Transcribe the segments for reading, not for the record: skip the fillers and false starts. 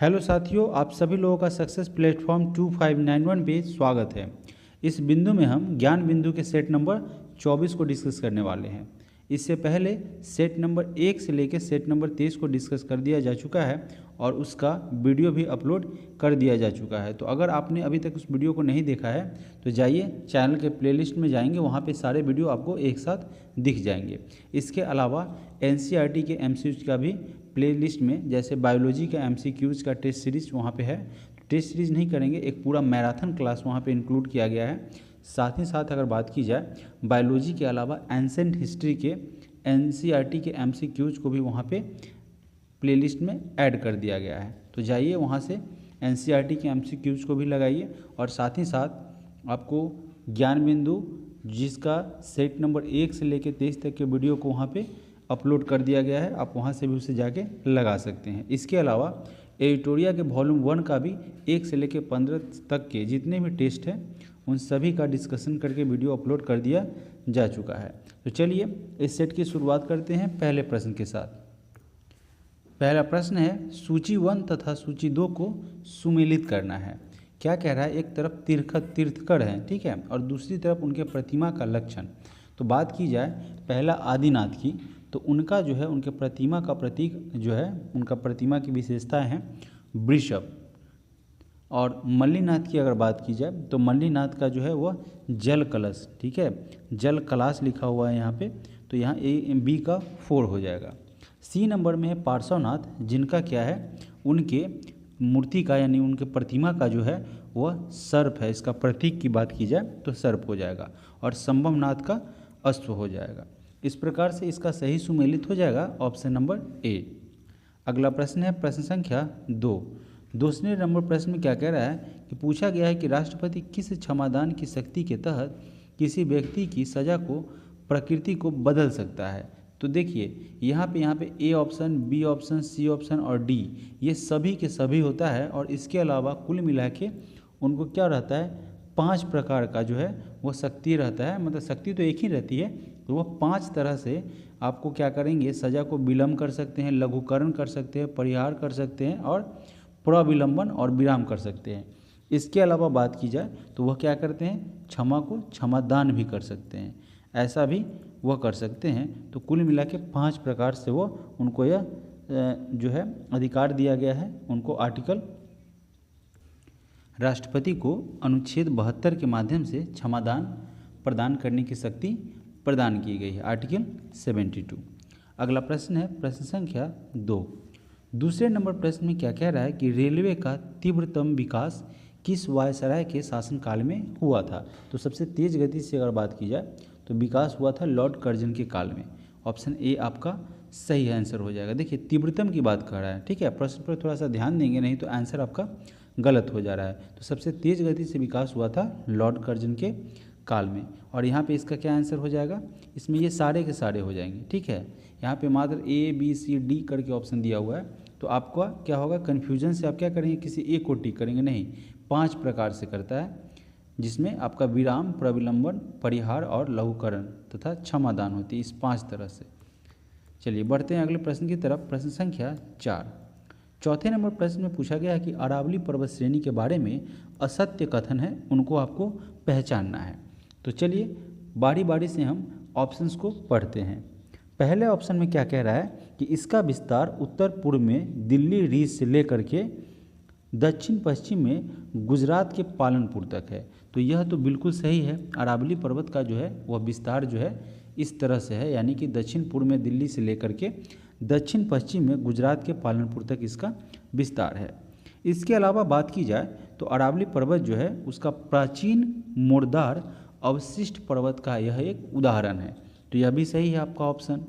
Hello साथियों, आप सभी लोगों का सक्सेस प्लेटफॉर्म 2591 पे स्वागत है। इस बिंदु में हम ज्ञान बिंदु के सेट नंबर 24 को डिस्कस करने वाले हैं। इससे पहले सेट नंबर 1 से लेकर सेट नंबर 23 को डिस्कस कर दिया जा चुका है और उसका वीडियो भी अपलोड कर दिया जा चुका है। तो अगर आपने अभी तक उस वीडियो को नहीं देखा है तो जाइए चैनल के प्लेलिस्ट में जाएंगे, वहाँ पे सारे वीडियो आपको एक साथ दिख जाएंगे। इसके अलावा एनसीईआरटी के एमसीक्यूज का भी प्लेलिस्ट में, जैसे बायोलॉजी का एमसीक्यूज का टेस्ट सीरीज वहाँ पे है। टेस्ट सीरीज नहीं करेंगे, एक पूरा मैराथन क्लास वहाँ पे इंक्लूड किया गया है। साथ ही साथ अगर बात की जाए बायोलॉजी के अलावा एंसेंट हिस्ट्री के एनसीईआरटी के एमसीक्यूज को भी वहाँ पे प्लेलिस्ट में ऐड कर दिया गया है। तो जाइए वहाँ से एनसीईआरटी के एमसीक्यूज को भी लगाइए और साथ ही साथ आपको ज्ञान बिंदु जिसका सेट नंबर 1 से लेकर 23 तक के वीडियो को वहाँ पे अपलोड कर दिया गया है, आप वहाँ से भी उसे जाके लगा सकते हैं। इसके अलावा एडिटोरिया के वॉल्यूम 1 का भी 1 से लेकर 15 तक के जितने भी टेस्ट हैं उन सभी का डिस्कशन करके वीडियो अपलोड कर दिया जा चुका है। तो चलिए इस सेट की शुरुआत करते हैं पहले प्रश्न के साथ। पहला प्रश्न है, सूची 1 तथा सूची 2 को सुमेलित करना है। क्या कह रहा है, एक तरफ तीर्थकर हैं, ठीक है, और दूसरी तरफ उनके प्रतिमा का लक्षण। तो बात की जाए पहला आदिनाथ की, तो उनका जो है उनके प्रतिमा का प्रतीक जो है, उनका प्रतिमा की विशेषताएं हैं वृषभ। और मल्लीनाथ की अगर बात की जाए तो मल्लीनाथ का जो है वह जल कलश, ठीक है, जल कलाश लिखा हुआ है यहाँ पे, तो यहाँ बी का 4 हो जाएगा। सी नंबर में है पार्श्वनाथ, जिनका क्या है, उनके मूर्ति का यानी उनके प्रतिमा का जो है वह सर्प है। इसका प्रतीक की बात की जाए तो सर्प हो जाएगा। और संभवनाथ का अश्व हो जाएगा। इस प्रकार से इसका सही सुमेलित हो जाएगा ऑप्शन नंबर ए। अगला प्रश्न है प्रश्न संख्या 2। दूसरे नंबर प्रश्न में क्या कह रहा है कि पूछा गया है कि राष्ट्रपति किस क्षमादान की शक्ति के तहत किसी व्यक्ति की सजा को, प्रकृति को बदल सकता है। तो देखिए यहाँ पे A option, B option, C option और डी ये सभी के सभी होता है। और इसके अलावा कुल मिला के उनको क्या रहता है, 5 प्रकार का जो है वो शक्ति रहता है। मतलब शक्ति तो एक ही रहती है, तो वह 5 तरह से आपको क्या करेंगे, सजा को विलम्ब कर सकते हैं, लघुकरण कर सकते हैं, परिहार कर सकते हैं और प्रविलंबन और विराम कर सकते हैं। इसके अलावा बात की जाए तो वह क्या करते हैं, क्षमा को क्षमादान भी कर सकते हैं, ऐसा भी वह कर सकते हैं। तो कुल मिला के 5 प्रकार से वो उनको यह जो है अधिकार दिया गया है। उनको आर्टिकल राष्ट्रपति को अनुच्छेद 72 के माध्यम से क्षमादान प्रदान करने की शक्ति प्रदान की गई है, आर्टिकल 72। अगला प्रश्न है प्रश्न संख्या 2। दूसरे नंबर प्रश्न में क्या कह रहा है कि रेलवे का तीव्रतम विकास किस वायसराय के शासनकाल में हुआ था। तो सबसे तेज गति से अगर बात की जाए तो विकास हुआ था लॉर्ड कर्जन के काल में। ऑप्शन ए आपका सही आंसर हो जाएगा। देखिए तीव्रतम की बात कर रहा है, ठीक है, प्रश्न पर थोड़ा सा ध्यान देंगे, नहीं तो आंसर आपका गलत हो जा रहा है। तो सबसे तेज गति से विकास हुआ था लॉर्ड कर्जन के काल में। और यहाँ पे इसका क्या आंसर हो जाएगा, इसमें ये सारे के सारे हो जाएंगे, ठीक है। यहाँ पे मात्र ए बी सी डी करके ऑप्शन दिया हुआ है, तो आपका क्या होगा, कन्फ्यूजन से आप क्या करेंगे, किसी एक को टिक करेंगे, नहीं, 5 प्रकार से करता है, जिसमें आपका विराम, प्रविलंबन, परिहार और लघुकरण तथा क्षमादान होती है, इस 5 तरह से। चलिए बढ़ते हैं अगले प्रश्न की तरफ। प्रश्न संख्या 4। चौथे नंबर प्रश्न में पूछा गया है कि अरावली पर्वत श्रेणी के बारे में असत्य कथन है, उनको आपको पहचानना है। तो चलिए बारी बारी से हम ऑप्शंस को पढ़ते हैं। पहले ऑप्शन में क्या कह रहा है कि इसका विस्तार उत्तर पूर्व में दिल्ली रीज से लेकर के दक्षिण पश्चिम में गुजरात के पालनपुर तक है। तो यह तो बिल्कुल सही है। अरावली पर्वत का जो है वह विस्तार जो है इस तरह से है, यानी कि दक्षिण पूर्व में दिल्ली से लेकर के दक्षिण पश्चिम में गुजरात के पालनपुर तक इसका विस्तार है। इसके अलावा बात की जाए तो अरावली पर्वत जो है उसका प्राचीन मोरदार अवशिष्ट पर्वत का यह एक उदाहरण है। तो यह भी सही है आपका ऑप्शन।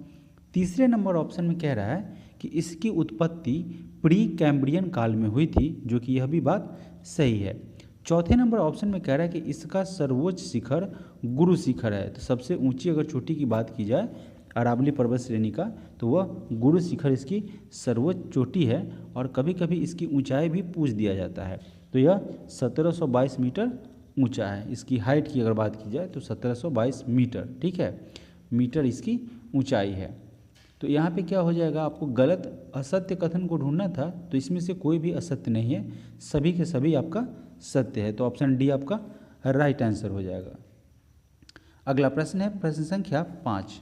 तीसरे नंबर ऑप्शन में कह रहा है कि इसकी उत्पत्ति प्री कैम्ब्रियन काल में हुई थी, जो कि यह भी बात सही है। चौथे नंबर ऑप्शन में कह रहा है कि इसका सर्वोच्च शिखर गुरु शिखर है। तो सबसे ऊंची अगर चोटी की बात की जाए अरावली पर्वत श्रेणी का, तो वह गुरु शिखर इसकी सर्वोच्च चोटी है। और कभी कभी इसकी ऊंचाई भी पूछ दिया जाता है। तो यह 1722 मीटर ऊंचा है। इसकी हाइट की अगर बात की जाए तो 1722 मीटर, ठीक है, मीटर इसकी ऊंचाई है। तो यहाँ पे क्या हो जाएगा, आपको गलत असत्य कथन को ढूंढना था, तो इसमें से कोई भी असत्य नहीं है, सभी के सभी आपका सत्य है। तो ऑप्शन डी आपका राइट आंसर हो जाएगा। अगला प्रश्न है प्रश्न संख्या 5।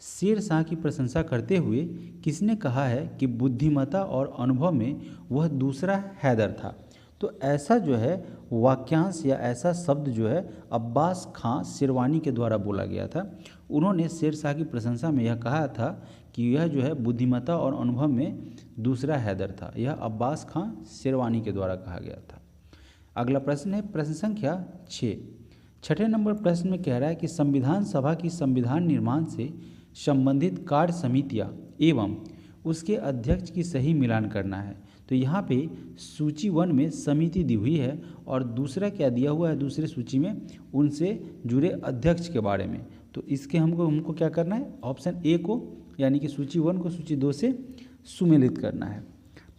शेर शाह की प्रशंसा करते हुए किसने कहा है कि बुद्धिमत्ता और अनुभव में वह दूसरा हैदर था? तो ऐसा जो है वाक्यांश या ऐसा शब्द जो है अब्बास खां शेरवानी के द्वारा बोला गया था। उन्होंने शेर शाह की प्रशंसा में यह कहा था कि यह जो है बुद्धिमत्ता और अनुभव में दूसरा हैदर था। यह अब्बास खां शेरवानी के द्वारा कहा गया था। अगला प्रश्न है प्रश्न संख्या 6। छठे नंबर प्रश्न में कह रहा है कि संविधान सभा की संविधान निर्माण से संबंधित कार्य समितियां एवं उसके अध्यक्ष की सही मिलान करना है। तो यहाँ पे सूची 1 में समिति दी हुई है और दूसरा क्या दिया हुआ है, दूसरे सूची में उनसे जुड़े अध्यक्ष के बारे में। तो इसके हमको क्या करना है, ऑप्शन ए को यानी कि सूची 1 को सूची 2 से सुमेलित करना है।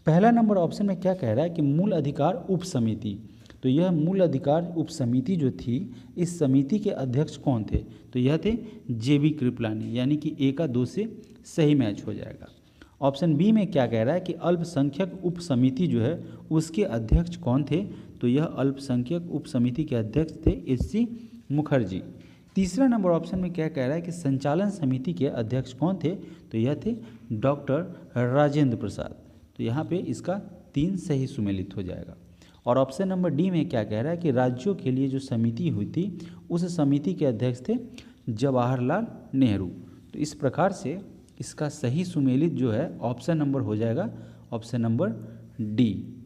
पहला नंबर ऑप्शन में क्या कह रहा है कि मूल अधिकार उप समिति। तो यह मूल अधिकार उप समिति जो थी, इस समिति के अध्यक्ष कौन थे? तो यह थे जेबी कृपलानी, यानी कि ए का 2 से सही मैच हो जाएगा। ऑप्शन बी में क्या कह रहा है कि अल्पसंख्यक उप समिति जो है उसके अध्यक्ष कौन थे? तो यह अल्पसंख्यक उप समिति के अध्यक्ष थे एच.सी. मुखर्जी। तीसरा नंबर ऑप्शन में क्या कह रहा है कि संचालन समिति के अध्यक्ष कौन थे? तो यह थे डॉक्टर राजेंद्र प्रसाद। तो यहाँ पे इसका 3 सही सुमेलित हो जाएगा। और ऑप्शन नंबर डी में क्या कह रहा है कि राज्यों के लिए जो समिति हुई थी उस समिति के अध्यक्ष थे जवाहरलाल नेहरू। तो इस प्रकार से इसका सही सुमेलित जो है ऑप्शन नंबर हो जाएगा ऑप्शन नंबर डी।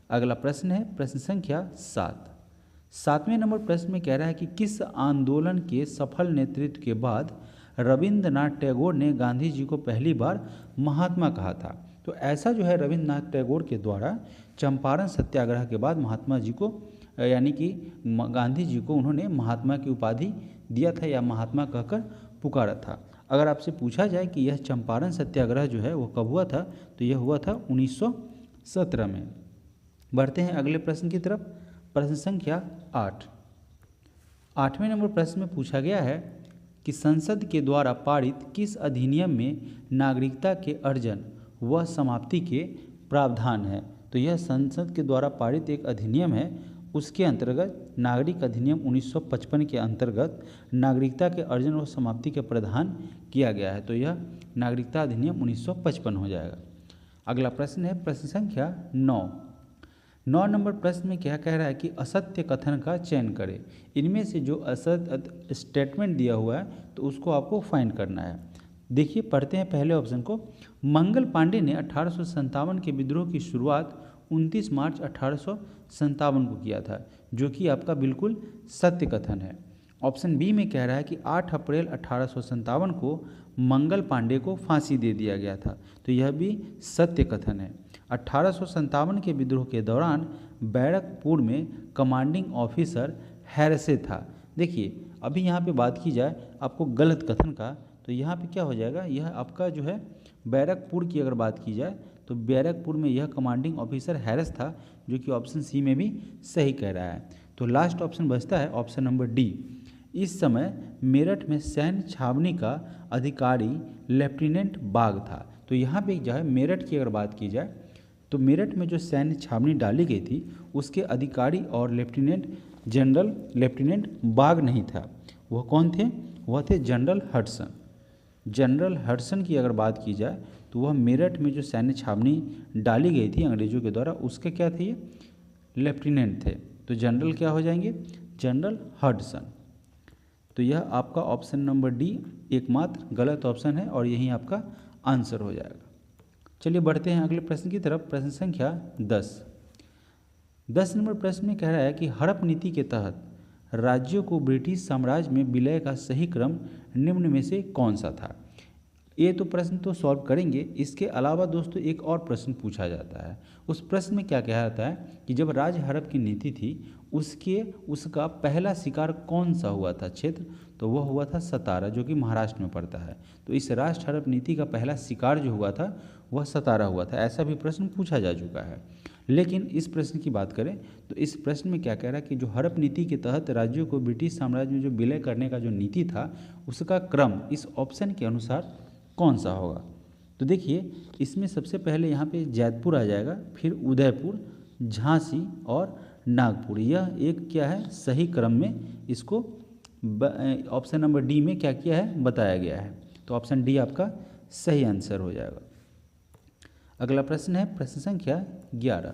अगला प्रश्न है प्रश्न संख्या 7। 7वें नंबर प्रश्न में कह रहा है कि किस आंदोलन के सफल नेतृत्व के बाद रविंद्रनाथ टैगोर ने गांधी जी को पहली बार महात्मा कहा था? तो ऐसा जो है रविंद्रनाथ टैगोर के द्वारा चंपारण सत्याग्रह के बाद महात्मा जी को यानी कि गांधी जी को उन्होंने महात्मा की उपाधि दिया था या महात्मा कहकर पुकारा था। अगर आपसे पूछा जाए कि यह चंपारण सत्याग्रह जो है वो कब हुआ था, तो यह हुआ था 1917 में। बढ़ते हैं अगले प्रश्न की तरफ। प्रश्न संख्या 8। 8वें नंबर प्रश्न में पूछा गया है कि संसद के द्वारा पारित किस अधिनियम में नागरिकता के अर्जन व समाप्ति के प्रावधान है? तो यह संसद के द्वारा पारित एक अधिनियम है, उसके अंतर्गत नागरिक अधिनियम 1955 के अंतर्गत नागरिकता के अर्जन व समाप्ति के प्रावधान किया गया है। तो यह नागरिकता अधिनियम 1955 हो जाएगा। अगला प्रश्न है प्रश्न संख्या 9। 9 नंबर प्रश्न में क्या कह रहा है कि असत्य कथन का चयन करें। इनमें से जो असत्य स्टेटमेंट दिया हुआ है तो उसको आपको फाइंड करना है। देखिए पढ़ते हैं पहले ऑप्शन को। मंगल पांडे ने 1857 के विद्रोह की शुरुआत 29 मार्च 1857 को किया था, जो कि आपका बिल्कुल सत्य कथन है। ऑप्शन बी में कह रहा है कि 8 अप्रैल 1857 को मंगल पांडे को फांसी दे दिया गया था, तो यह भी सत्य कथन है। 1857 के विद्रोह के दौरान बैरकपुर में कमांडिंग ऑफिसर हैरसे था। देखिए अभी यहाँ पे बात की जाए आपको गलत कथन का, तो यहाँ पे क्या हो जाएगा, यह आपका जो है बैरकपुर की अगर बात की जाए तो बैरकपुर में यह कमांडिंग ऑफिसर हैरिस था, जो कि ऑप्शन सी में भी सही कह रहा है। तो लास्ट ऑप्शन बचता है ऑप्शन नंबर डी। इस समय मेरठ में सैन्य छावनी का अधिकारी लेफ्टिनेंट बाग था। तो यहाँ पे जो है मेरठ की अगर बात की जाए तो मेरठ में जो सैन्य छावनी डाली गई थी उसके अधिकारी और लेफ्टिनेंट बाग नहीं था। वह कौन थे? वह थे जनरल हडसन। जनरल हडसन की अगर बात की जाए तो वह मेरठ में जो सैन्य छावनी डाली गई थी अंग्रेजों के द्वारा उसके क्या थे, ये लेफ्टिनेंट थे। तो जनरल क्या हो जाएंगे? General Hudson. तो यह आपका ऑप्शन नंबर डी एकमात्र गलत ऑप्शन है और यही आपका आंसर हो जाएगा। चलिए बढ़ते हैं अगले प्रश्न की तरफ। प्रश्न संख्या 10 नंबर प्रश्न में कह रहा है कि हड़प नीति के तहत राज्यों को ब्रिटिश साम्राज्य में विलय का सही क्रम निम्न में से कौन सा था? ये तो प्रश्न तो सॉल्व करेंगे। इसके अलावा दोस्तों एक और प्रश्न पूछा जाता है। उस प्रश्न में क्या कहा जाता है कि जब राज हड़प की नीति थी उसका पहला शिकार कौन सा हुआ था क्षेत्र? तो वह हुआ था सतारा, जो कि महाराष्ट्र में पड़ता है। तो इस राज हड़प नीति का पहला शिकार जो हुआ था वह सतारा हुआ था। ऐसा भी प्रश्न पूछा जा चुका है। लेकिन इस प्रश्न की बात करें तो इस प्रश्न में क्या कह रहा है कि जो हड़प नीति के तहत राज्यों को ब्रिटिश साम्राज्य में जो विलय करने का जो नीति था उसका क्रम इस ऑप्शन के अनुसार कौन सा होगा? तो देखिए इसमें सबसे पहले यहाँ पे जैतपुर आ जाएगा, फिर उदयपुर, झांसी और नागपुर। यह एक क्या है, सही क्रम में इसको ऑप्शन नंबर डी में क्या किया है, बताया गया है। तो ऑप्शन डी आपका सही आंसर हो जाएगा। अगला प्रश्न है प्रश्न संख्या 11।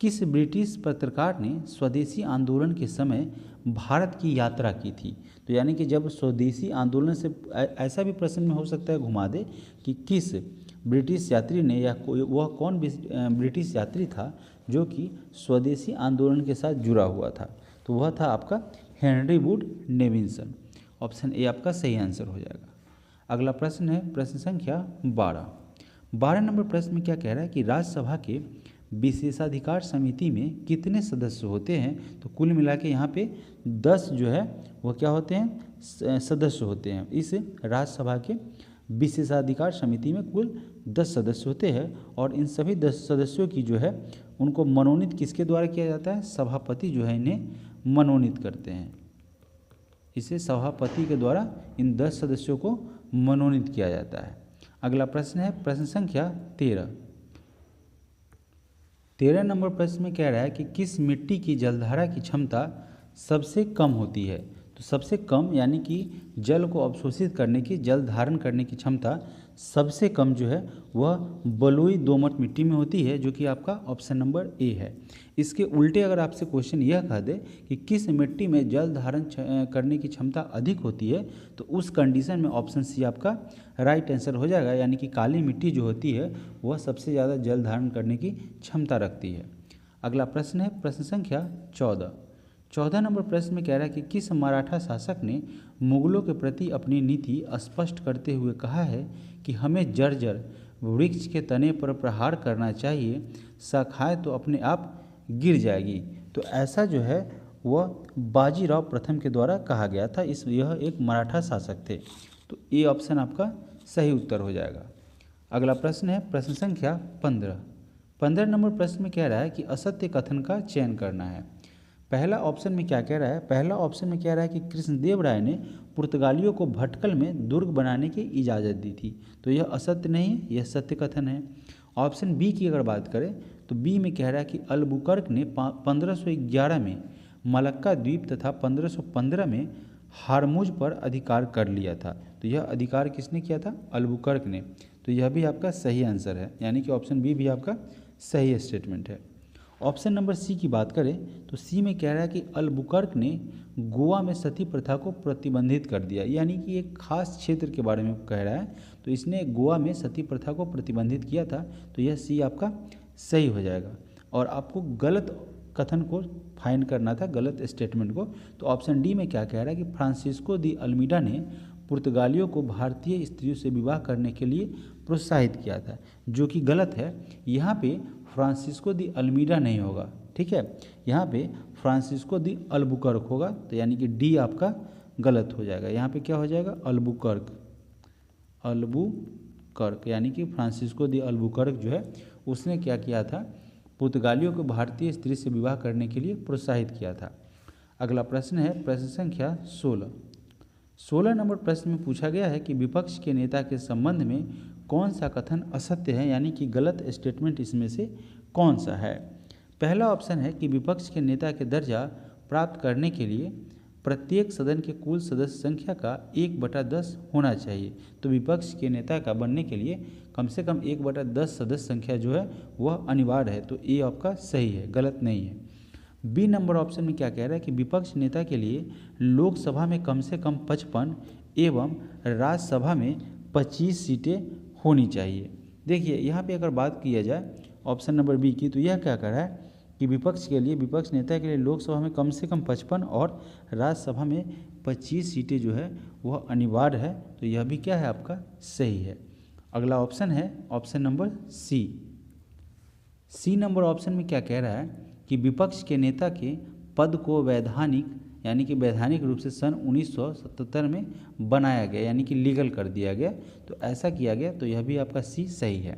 किस ब्रिटिश पत्रकार ने स्वदेशी आंदोलन के समय भारत की यात्रा की थी? तो यानी कि जब स्वदेशी आंदोलन से ऐसा भी प्रश्न में हो सकता है घुमा दे कि किस ब्रिटिश यात्री ने या वह कौन ब्रिटिश यात्री था जो कि स्वदेशी आंदोलन के साथ जुड़ा हुआ था? तो वह था आपका हेनरी वुड नेविल्सन। ऑप्शन ए आपका सही आंसर हो जाएगा। अगला प्रश्न है प्रश्न संख्या 12 नंबर प्रश्न में क्या कह रहा है कि राज्यसभा के विशेषाधिकार समिति में कितने सदस्य होते हैं? तो कुल मिला के यहाँ पे 10 जो है वह क्या होते हैं, सदस्य होते हैं। इस राज्यसभा के विशेषाधिकार समिति में कुल 10 सदस्य होते हैं और इन सभी 10 सदस्यों की जो है उनको मनोनीत किसके द्वारा किया जाता है? सभापति जो है इन्हें मनोनीत करते हैं। इसे सभापति के द्वारा इन 10 सदस्यों को मनोनीत किया जाता है। अगला प्रश्न है प्रश्न संख्या 13 नंबर प्रश्न में कह रहा है कि किस मिट्टी की जलधारा की क्षमता सबसे कम होती है? तो सबसे कम यानी कि जल को अवशोषित करने की, जल धारण करने की क्षमता सबसे कम जो है वह बलुई दोमट मिट्टी में होती है, जो कि आपका ऑप्शन नंबर ए है। इसके उल्टे अगर आपसे क्वेश्चन यह कह दे कि किस मिट्टी में जल धारण करने की क्षमता अधिक होती है, तो उस कंडीशन में ऑप्शन सी आपका राइट आंसर हो जाएगा। यानी कि काली मिट्टी जो होती है वह सबसे ज़्यादा जल धारण करने की क्षमता रखती है। अगला प्रश्न है प्रश्न संख्या 14 नंबर प्रश्न में कह रहा है कि किस मराठा शासक ने मुगलों के प्रति अपनी नीति स्पष्ट करते हुए कहा है कि हमें जर्जर वृक्ष के तने पर प्रहार करना चाहिए, शाखाएं तो अपने आप गिर जाएगी? तो ऐसा जो है वह बाजीराव प्रथम के द्वारा कहा गया था। यह एक मराठा शासक थे। तो ए ऑप्शन आपका सही उत्तर हो जाएगा। अगला प्रश्न है प्रश्न संख्या 15 नंबर प्रश्न में कह रहा है कि असत्य कथन का चयन करना है। पहला ऑप्शन में क्या कह रहा है? पहला ऑप्शन में कह रहा है कि कृष्णदेव राय ने पुर्तगालियों को भटकल में दुर्ग बनाने की इजाज़त दी थी। तो यह असत्य नहीं है, यह सत्य कथन है। ऑप्शन बी की अगर बात करें तो बी में कह रहा है कि अल्बुकर्क ने 1511 में मलक्का द्वीप तथा 1515 में हारमुज पर अधिकार कर लिया था। तो यह अधिकार किसने किया था? अल्बुकर्क ने। तो यह भी आपका सही आंसर है, यानी कि ऑप्शन बी भी आपका सही स्टेटमेंट है। ऑप्शन नंबर सी की बात करें तो सी में कह रहा है कि अल्बुकर्क ने गोवा में सती प्रथा को प्रतिबंधित कर दिया, यानी कि एक खास क्षेत्र के बारे में कह रहा है। तो इसने गोवा में सती प्रथा को प्रतिबंधित किया था। तो यह सी आपका सही हो जाएगा। और आपको गलत कथन को फाइंड करना था, गलत स्टेटमेंट को। तो ऑप्शन डी में क्या कह रहा है कि फ्रांसिस्को दी अल्मीडा ने पुर्तगालियों को भारतीय स्त्रियों से विवाह करने के लिए प्रोत्साहित किया था, जो कि गलत है। यहाँ पे फ्रांसिस्को दी अल्मीडा नहीं होगा, ठीक है, यहाँ पे फ्रांसिस्को दी अल्बुकर्क होगा। तो यानी कि डी आपका गलत हो जाएगा। यहाँ पे क्या हो जाएगा? अल्बुकर्क, यानी कि फ्रांसिस्को दी अल्बुकर्क जो है उसने क्या किया था? पुर्तगालियों को भारतीय स्त्री से विवाह करने के लिए प्रोत्साहित किया था। अगला प्रश्न है प्रश्न संख्या 16 नंबर प्रश्न में पूछा गया है कि विपक्ष के नेता के संबंध में कौन सा कथन असत्य है, यानी कि गलत स्टेटमेंट इसमें से कौन सा है? पहला ऑप्शन है कि विपक्ष के नेता के दर्जा प्राप्त करने के लिए प्रत्येक सदन के कुल सदस्य संख्या का 1/10 होना चाहिए। तो विपक्ष के नेता का बनने के लिए कम से कम 1/10 सदस्य संख्या जो है वह अनिवार्य है। तो ये आपका सही है, गलत नहीं है। बी नंबर ऑप्शन में क्या कह रहा है कि विपक्ष नेता के लिए लोकसभा में कम से कम 55 एवं राज्यसभा में 25 सीटें होनी चाहिए। देखिए यहाँ पे अगर बात किया जाए ऑप्शन नंबर बी की, तो यह क्या कह रहा है कि विपक्ष नेता के लिए लोकसभा में कम से कम 55 और राज्यसभा में 25 सीटें जो है वह अनिवार्य है। तो यह भी क्या है? आपका सही है। अगला ऑप्शन है option number C number option में क्या कह रहा है कि विपक्ष के नेता के पद को वैधानिक, यानी कि वैधानिक रूप से सन 1977 में बनाया गया, यानी कि लीगल कर दिया गया। तो ऐसा किया गया। तो यह भी आपका सी सही है।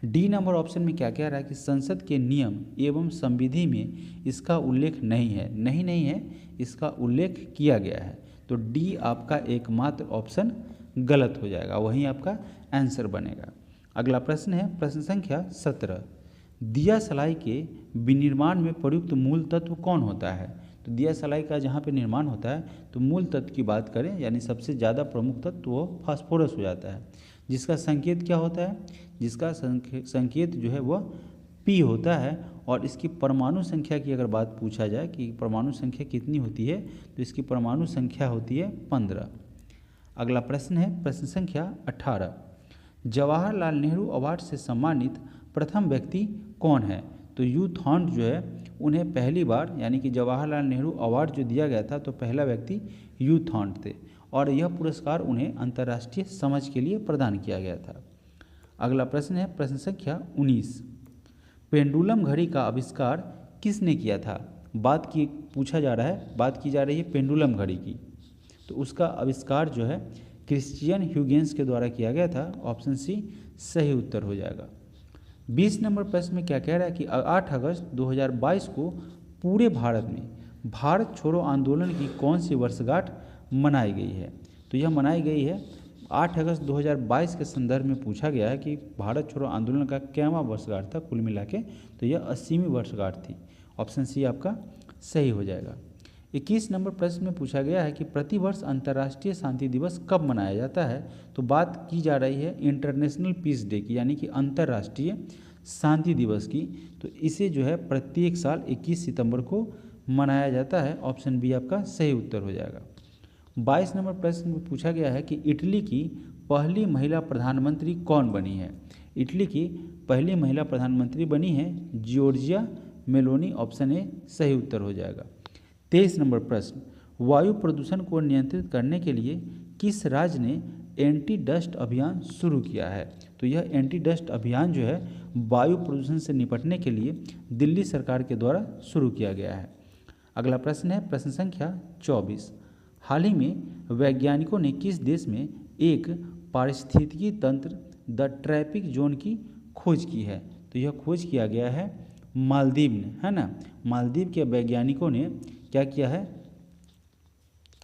डी नंबर ऑप्शन में क्या कह रहा है कि संसद के नियम एवं संविधि में इसका उल्लेख नहीं है। नहीं है, इसका उल्लेख किया गया है। तो डी आपका एकमात्र ऑप्शन गलत हो जाएगा, वहीं आपका आंसर बनेगा। अगला प्रश्न है प्रश्न संख्या 17, दिया सलाई के विनिर्माण में प्रयुक्त मूल तत्व कौन होता है? तो दिया सलाई का जहाँ पे निर्माण होता है तो मूल तत्व की बात करें यानी सबसे ज़्यादा प्रमुख तत्व वो फास्फोरस हो जाता है, जिसका संकेत क्या होता है? जिसका संकेत जो है वह P होता है। और इसकी परमाणु संख्या की अगर बात पूछा जाए कि परमाणु संख्या कितनी होती है, तो इसकी परमाणु संख्या होती है 15। अगला प्रश्न है प्रश्न संख्या 18, जवाहरलाल नेहरू अवार्ड से सम्मानित प्रथम व्यक्ति कौन है? तो यू थॉन्ट जो है उन्हें पहली बार यानी कि जवाहरलाल नेहरू अवार्ड जो दिया गया था तो पहला व्यक्ति यू थॉन्ट थे और यह पुरस्कार उन्हें अंतर्राष्ट्रीय समझ के लिए प्रदान किया गया था। अगला प्रश्न है प्रश्न संख्या 19, पेंडुलम घड़ी का आविष्कार किसने किया था? पूछा जा रहा है, बात की जा रही है पेंडुलम घड़ी की, तो उसका आविष्कार जो है क्रिश्चियन ह्यूगेंस के द्वारा किया गया था। ऑप्शन सी सही उत्तर हो जाएगा। 20 नंबर प्रश्न में क्या कह रहा है कि 8 अगस्त 2022 को पूरे भारत में भारत छोड़ो आंदोलन की कौन सी वर्षगांठ मनाई गई है? तो यह मनाई गई है 8 अगस्त 2022 के संदर्भ में पूछा गया है कि भारत छोड़ो आंदोलन का क्यावां वर्षगांठ था कुल मिला के, तो यह 80वीं वर्षगांठ थी। ऑप्शन सी आपका सही हो जाएगा। 21 नंबर प्रश्न में पूछा गया है कि प्रतिवर्ष अंतर्राष्ट्रीय शांति दिवस कब मनाया जाता है? तो बात की जा रही है इंटरनेशनल पीस डे की यानी कि अंतर्राष्ट्रीय शांति दिवस की, तो इसे जो है प्रत्येक साल 21 सितंबर को मनाया जाता है। ऑप्शन बी आपका सही उत्तर हो जाएगा। 22 नंबर प्रश्न में पूछा गया है कि इटली की पहली महिला प्रधानमंत्री कौन बनी है? इटली की पहली महिला प्रधानमंत्री बनी है जॉर्जिया मेलोनी। ऑप्शन ए सही उत्तर हो जाएगा। 23 नंबर प्रश्न, वायु प्रदूषण को नियंत्रित करने के लिए किस राज्य ने एंटी डस्ट अभियान शुरू किया है? तो यह एंटी डस्ट अभियान जो है वायु प्रदूषण से निपटने के लिए दिल्ली सरकार के द्वारा शुरू किया गया है। अगला प्रश्न है प्रश्न संख्या 24, हाल ही में वैज्ञानिकों ने किस देश में एक पारिस्थितिकी तंत्र द ट्रैपिक जोन की खोज की है? तो यह खोज किया गया है मालदीव ने, है ना। मालदीव के वैज्ञानिकों ने क्या किया है?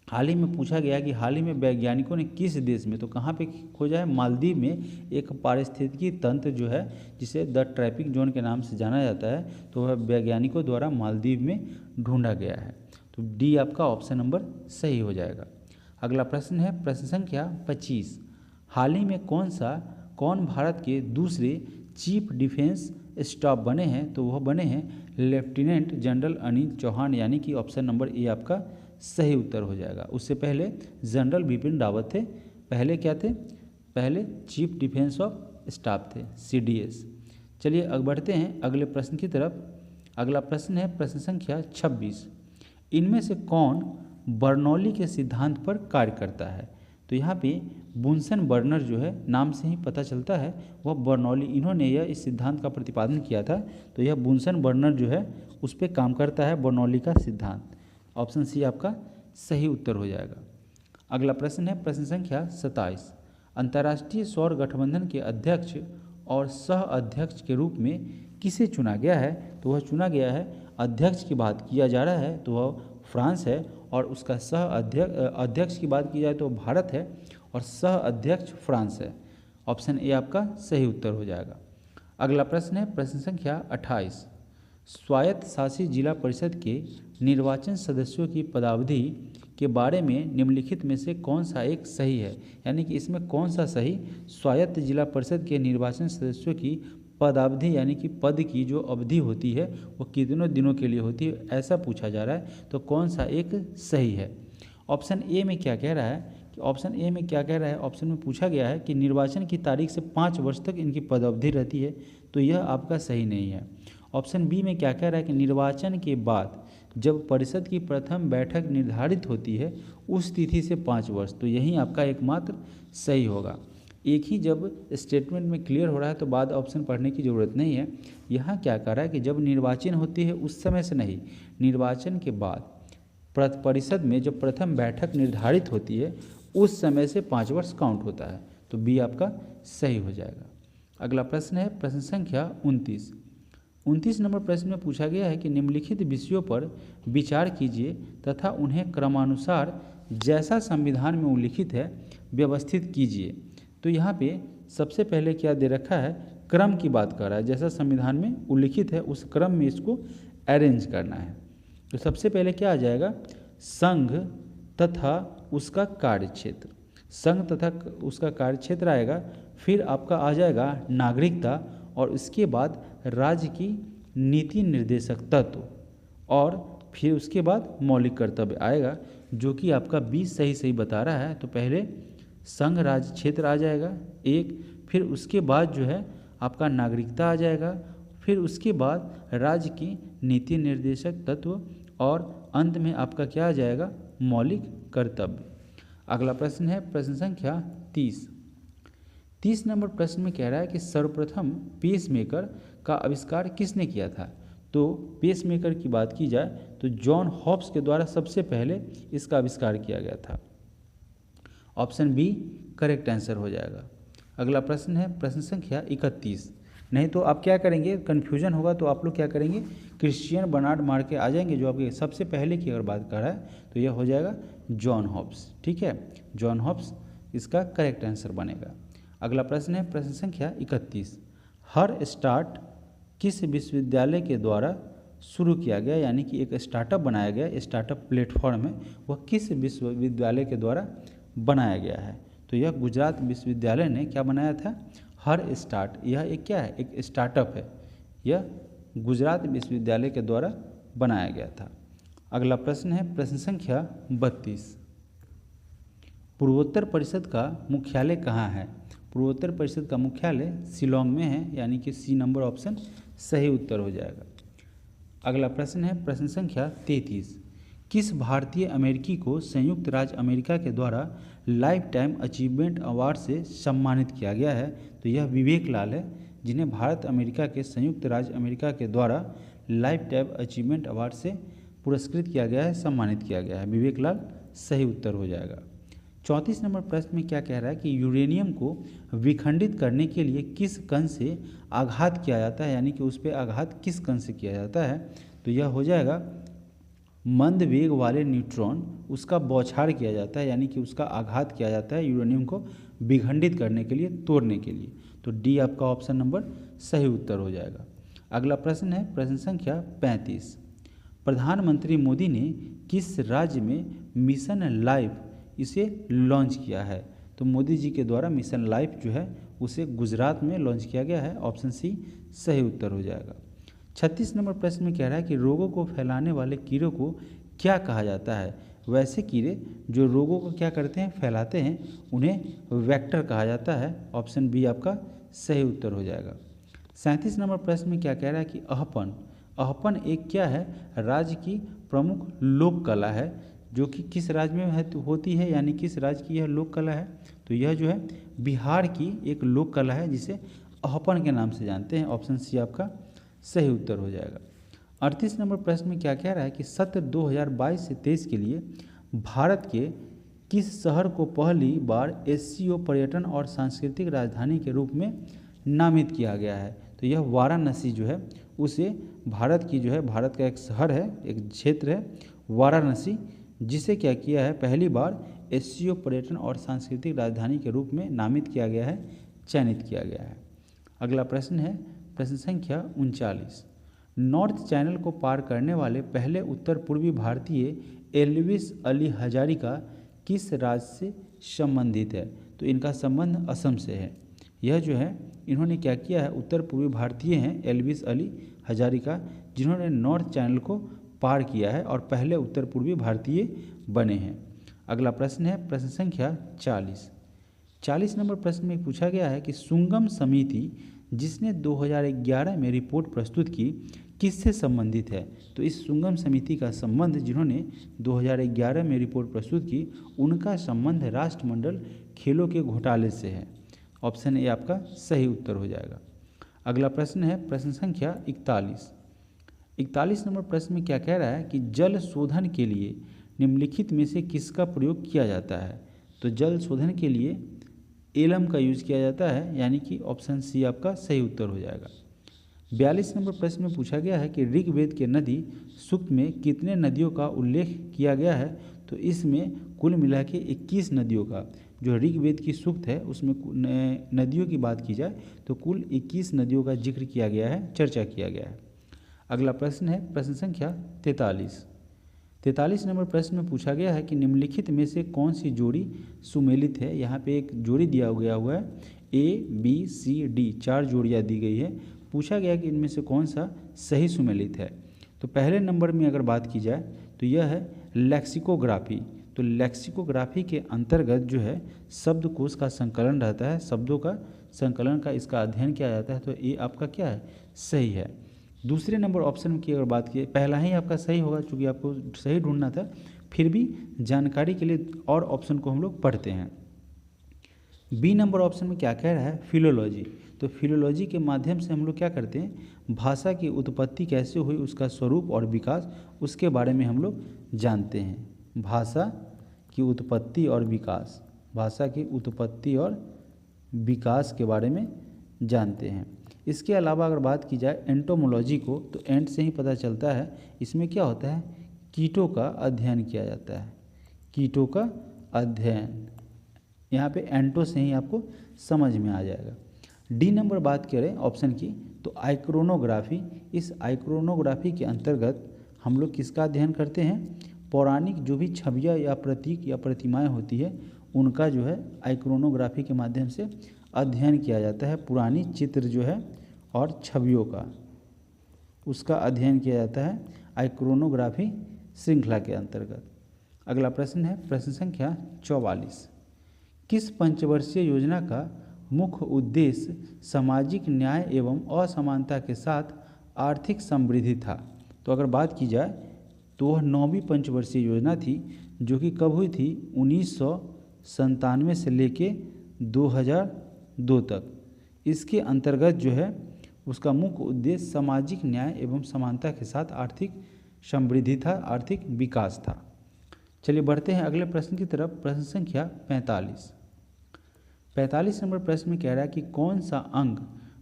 हाल ही में पूछा गया कि हाल ही में वैज्ञानिकों ने किस देश में, तो कहाँ पे खोजा है? मालदीव में एक पारिस्थितिकी तंत्र जो है जिसे द ट्रैपिक जोन के नाम से जाना जाता है, तो वह वैज्ञानिकों द्वारा मालदीव में ढूंढा गया है। तो डी आपका ऑप्शन नंबर सही हो जाएगा। अगला प्रश्न है प्रश्न संख्या 25, हाल ही में कौन भारत के दूसरे चीफ डिफेंस स्टाफ बने हैं? तो वह बने हैं लेफ्टिनेंट जनरल अनिल चौहान, यानी कि ऑप्शन नंबर ए आपका सही उत्तर हो जाएगा। उससे पहले जनरल बिपिन रावत थे, पहले क्या थे? पहले चीफ डिफेंस ऑफ स्टाफ थे, CDS। चलिए अब बढ़ते हैं अगले प्रश्न की तरफ। अगला प्रश्न है प्रश्न संख्या 26, इनमें से कौन बर्नौली के सिद्धांत पर कार्य करता है? तो यहाँ पे बुनसन बर्नर जो है नाम से ही पता चलता है वह बर्नौली, इन्होंने यह इस सिद्धांत का प्रतिपादन किया था, तो यह बुनसन बर्नर जो है उस पर काम करता है बर्नौली का सिद्धांत। ऑप्शन सी आपका सही उत्तर हो जाएगा। अगला प्रश्न है प्रश्न संख्या 27, अंतर्राष्ट्रीय सौर गठबंधन के अध्यक्ष और सह अध्यक्ष के रूप में किसे चुना गया है? तो वह चुना गया है, अध्यक्ष की बात किया जा रहा है तो वह फ्रांस है, और उसका सह अध्यक्ष की बात की जाए तो भारत है, और सह अध्यक्ष फ्रांस है। ऑप्शन ए आपका सही उत्तर हो जाएगा। अगला प्रश्न है प्रश्न संख्या 28, स्वायत्त शासित जिला परिषद के निर्वाचन सदस्यों की पदावधि के बारे में निम्नलिखित में से कौन सा एक सही है? यानी कि इसमें कौन सा सही स्वायत्त जिला परिषद के निर्वाचन सदस्यों की पदावधि यानी कि पद की जो अवधि होती है वो कितनों दिनों के लिए होती है, ऐसा पूछा जा रहा है, तो कौन सा एक सही है? ऑप्शन ए में क्या कह रहा है कि ऑप्शन में पूछा गया है कि निर्वाचन की तारीख से 5 वर्ष तक इनकी पदावधि रहती है, तो यह आपका सही नहीं है। ऑप्शन बी में क्या कह रहा है कि निर्वाचन के बाद जब परिषद की प्रथम बैठक निर्धारित होती है उस तिथि से 5 वर्ष, तो यही आपका एकमात्र सही होगा। एक ही जब स्टेटमेंट में क्लियर हो रहा है तो बाद ऑप्शन पढ़ने की ज़रूरत नहीं है। यहाँ क्या कर रहा है कि जब निर्वाचन होती है उस समय से नहीं, निर्वाचन के बाद परिषद में जब प्रथम बैठक निर्धारित होती है उस समय से 5 वर्ष काउंट होता है, तो बी आपका सही हो जाएगा। अगला प्रश्न है प्रश्न संख्या 29 नंबर प्रश्न में पूछा गया है कि निम्नलिखित विषयों पर विचार कीजिए तथा उन्हें क्रमानुसार जैसा संविधान में उल्लिखित है व्यवस्थित कीजिए। तो यहाँ पे सबसे पहले क्या दे रखा है, क्रम की बात कर रहा है, जैसा संविधान में उल्लिखित है उस क्रम में इसको अरेंज करना है। तो सबसे पहले क्या आ जाएगा, संघ तथा उसका कार्यक्षेत्र, संघ तथा उसका कार्यक्षेत्र आएगा। फिर आपका आ जाएगा नागरिकता, और उसके बाद राज्य की नीति निर्देशक तत्व, और फिर उसके बाद मौलिक कर्तव्य आएगा, जो कि आपका 20 सही बता रहा है। तो पहले संघ राज्य क्षेत्र आ जाएगा एक, फिर उसके बाद जो है आपका नागरिकता आ जाएगा, फिर उसके बाद राज्य की नीति निर्देशक तत्व, और अंत में आपका क्या आ जाएगा, मौलिक कर्तव्य। अगला प्रश्न है प्रश्न संख्या 30 नंबर प्रश्न में कह रहा है कि सर्वप्रथम पेसमेकर का आविष्कार किसने किया था। तो पेसमेकर की बात की जाए तो जॉन हॉब्स के द्वारा सबसे पहले इसका आविष्कार किया गया था। ऑप्शन बी करेक्ट आंसर हो जाएगा। अगला प्रश्न है प्रश्न संख्या 31। नहीं तो आप क्या करेंगे, कन्फ्यूजन होगा तो आप लोग क्या करेंगे, क्रिश्चियन बर्नार्ड मार के आ जाएंगे। जो आपके सबसे पहले की अगर बात कर रहा है तो यह हो जाएगा जॉन हॉब्स। ठीक है, जॉन हॉब्स इसका करेक्ट आंसर बनेगा। अगला प्रश्न है प्रश्न संख्या 31। हर स्टार्ट किस विश्वविद्यालय के द्वारा शुरू किया गया, यानी कि एक स्टार्टअप बनाया गया, स्टार्टअप प्लेटफॉर्म है, वह किस विश्वविद्यालय के द्वारा बनाया गया है। तो यह गुजरात विश्वविद्यालय ने क्या बनाया था, हर स्टार्ट। यह एक क्या है, एक स्टार्टअप है, यह गुजरात विश्वविद्यालय के द्वारा बनाया गया था। अगला प्रश्न है प्रश्न संख्या 32। पूर्वोत्तर परिषद का मुख्यालय कहाँ है। पूर्वोत्तर परिषद का मुख्यालय शिलोंग में है, यानी कि सी नंबर ऑप्शन सही उत्तर हो जाएगा। अगला प्रश्न है प्रश्न संख्या 33। किस भारतीय अमेरिकी को संयुक्त राज्य अमेरिका के द्वारा लाइफ टाइम अचीवमेंट अवार्ड से सम्मानित किया गया है। तो यह विवेक लाल है, जिन्हें भारत अमेरिका के संयुक्त राज्य अमेरिका के द्वारा लाइफ टाइम अचीवमेंट अवार्ड से पुरस्कृत किया गया है, सम्मानित किया गया है। विवेक लाल सही उत्तर हो जाएगा। 34 नंबर प्रश्न में क्या कह रहा है कि यूरेनियम को विखंडित करने के लिए किस कण से आघात किया जाता है, यानी कि उस पर आघात किस कण से किया जाता है। तो यह हो जाएगा मंद वेग वाले न्यूट्रॉन, उसका बौछार किया जाता है, यानी कि उसका आघात किया जाता है यूरेनियम को विखंडित करने के लिए, तोड़ने के लिए। तो डी आपका ऑप्शन नंबर सही उत्तर हो जाएगा। अगला प्रश्न है प्रश्न संख्या 35। प्रधानमंत्री मोदी ने किस राज्य में मिशन लाइफ इसे लॉन्च किया है। तो मोदी जी के द्वारा मिशन लाइफ जो है उसे गुजरात में लॉन्च किया गया है। ऑप्शन सी सही उत्तर हो जाएगा। 36 नंबर प्रश्न में कह रहा है कि रोगों को फैलाने वाले कीड़ों को क्या कहा जाता है। वैसे कीड़े जो रोगों को क्या करते हैं, फैलाते हैं, उन्हें वेक्टर कहा जाता है। ऑप्शन बी आपका सही उत्तर हो जाएगा। 37 नंबर प्रश्न में क्या कह रहा है कि अहपन एक क्या है, राज्य की प्रमुख लोक कला है, जो कि किस राज्य में है होती है, यानी किस राज्य की यह लोक कला है। तो यह जो है बिहार की एक लोक कला है, जिसे अहपन के नाम से जानते हैं। ऑप्शन सी आपका सही उत्तर हो जाएगा। 38 नंबर प्रश्न में क्या कह रहा है कि सत्र 2022 से 23 के लिए भारत के किस शहर को पहली बार एससीओ पर्यटन और सांस्कृतिक राजधानी के रूप में नामित किया गया है। तो यह वाराणसी जो है उसे भारत की जो है, भारत का एक शहर है, एक क्षेत्र है वाराणसी, जिसे क्या किया है, पहली बार एससीओ पर्यटन और सांस्कृतिक राजधानी के रूप में नामित किया गया है, चयनित किया गया है। अगला प्रश्न है प्रश्न संख्या 39। नॉर्थ चैनल को पार करने वाले पहले उत्तर पूर्वी भारतीय एल्विस अली हजारिका किस राज्य से संबंधित है। तो इनका संबंध असम से है। यह जो है इन्होंने क्या किया है, उत्तर पूर्वी भारतीय हैं एल्विस अली हजारिका, जिन्होंने नॉर्थ चैनल को पार किया है और पहले उत्तर पूर्वी भारतीय बने हैं। अगला प्रश्न है प्रश्न संख्या 40 नंबर प्रश्न में पूछा गया है कि सुंगम समिति जिसने 2011 में रिपोर्ट प्रस्तुत की किससे संबंधित है। तो इस सुंगम समिति का संबंध, जिन्होंने 2011 में रिपोर्ट प्रस्तुत की, उनका संबंध राष्ट्रमंडल खेलों के घोटाले से है। ऑप्शन ए आपका सही उत्तर हो जाएगा। अगला प्रश्न है प्रश्न संख्या 41 नंबर प्रश्न में क्या कह रहा है कि जल शोधन के लिए निम्नलिखित में से किसका प्रयोग किया जाता है। तो जल शोधन के लिए एलम का यूज किया जाता है, यानी कि ऑप्शन सी आपका सही उत्तर हो जाएगा। 42 नंबर प्रश्न में पूछा गया है कि ऋग्वेद के नदी सूक्त में कितने नदियों का उल्लेख किया गया है। तो इसमें कुल मिला के 21 नदियों का, जो ऋग्वेद की सूक्त है उसमें नदियों की बात की जाए तो कुल 21 नदियों का जिक्र किया गया है, चर्चा किया गया है। अगला प्रश्न है प्रश्न संख्या 43 नंबर प्रश्न में पूछा गया है कि निम्नलिखित में से कौन सी जोड़ी सुमेलित है। यहाँ पे एक जोड़ी दिया गया हुआ है ABCD, 4 जोड़ियाँ दी गई है। पूछा गया कि इनमें से कौन सा सही सुमेलित है। तो पहले नंबर में अगर बात की जाए तो यह है लेक्सिकोग्राफी। तो लेक्सिकोग्राफी के अंतर्गत जो है शब्दकोश का संकलन रहता है, शब्दों का संकलन का इसका अध्ययन किया जाता है। तो ये आपका क्या है, सही है। दूसरे नंबर ऑप्शन की अगर बात की, पहला ही आपका सही होगा चूँकि आपको सही ढूंढना था, फिर भी जानकारी के लिए और ऑप्शन को हम लोग पढ़ते हैं। बी नंबर ऑप्शन में क्या कह रहा है, फिलोलॉजी। तो फिलोलॉजी के माध्यम से हम लोग क्या करते हैं, भाषा की उत्पत्ति कैसे हुई, उसका स्वरूप और विकास, उसके बारे में हम लोग जानते हैं। भाषा की उत्पत्ति और विकास, भाषा की उत्पत्ति और विकास के बारे में जानते हैं। इसके अलावा अगर बात की जाए एंटोमोलॉजी को, तो एंट से ही पता चलता है, इसमें क्या होता है, कीटों का अध्ययन किया जाता है, कीटों का अध्ययन। यहाँ पे एंटो से ही आपको समझ में आ जाएगा। डी नंबर बात करें ऑप्शन की, तो आइक्रोनोग्राफी। इस आइक्रोनोग्राफी के अंतर्गत हम लोग किसका अध्ययन करते हैं, पौराणिक जो भी छवियाँ या प्रतीक या प्रतिमाएं होती है उनका जो है आइक्रोनोग्राफी के माध्यम से अध्ययन किया जाता है। पुरानी चित्र जो है और छवियों का, उसका अध्ययन किया जाता है आइक्रोनोग्राफी श्रृंखला के अंतर्गत। अगला प्रश्न है प्रश्न संख्या 44। किस पंचवर्षीय योजना का मुख्य उद्देश्य सामाजिक न्याय एवं असमानता के साथ आर्थिक समृद्धि था। तो अगर बात की जाए तो वह 9वीं पंचवर्षीय योजना थी, जो कि कब हुई थी, 1997 से लेके 2002 तक। इसके अंतर्गत जो है उसका मुख्य उद्देश्य सामाजिक न्याय एवं समानता के साथ आर्थिक समृद्धि था, आर्थिक विकास था। चलिए बढ़ते हैं अगले प्रश्न की तरफ। प्रश्न संख्या 45 नंबर प्रश्न में कह रहा है कि कौन सा अंग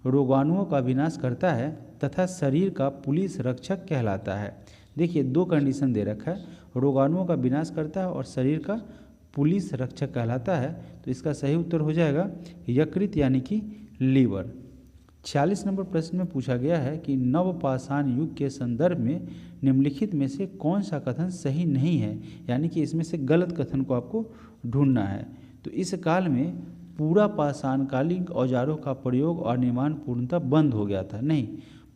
रोगाणुओं का विनाश करता है तथा शरीर का पुलिस रक्षक कहलाता है। देखिए 2 कंडीशन दे रखा है, रोगाणुओं का विनाश करता है और शरीर का पुलिस रक्षक कहलाता है। तो इसका सही उत्तर हो जाएगा यकृत यानी कि लीवर। 46 नंबर प्रश्न में पूछा गया है कि नवपाषाण युग के संदर्भ में निम्नलिखित में से कौन सा कथन सही नहीं है, यानी कि इसमें से गलत कथन को आपको ढूंढना है। तो इस काल में पूरा पाषाणकालीन औजारों का प्रयोग और निर्माण पूर्णतः बंद हो गया था। नहीं,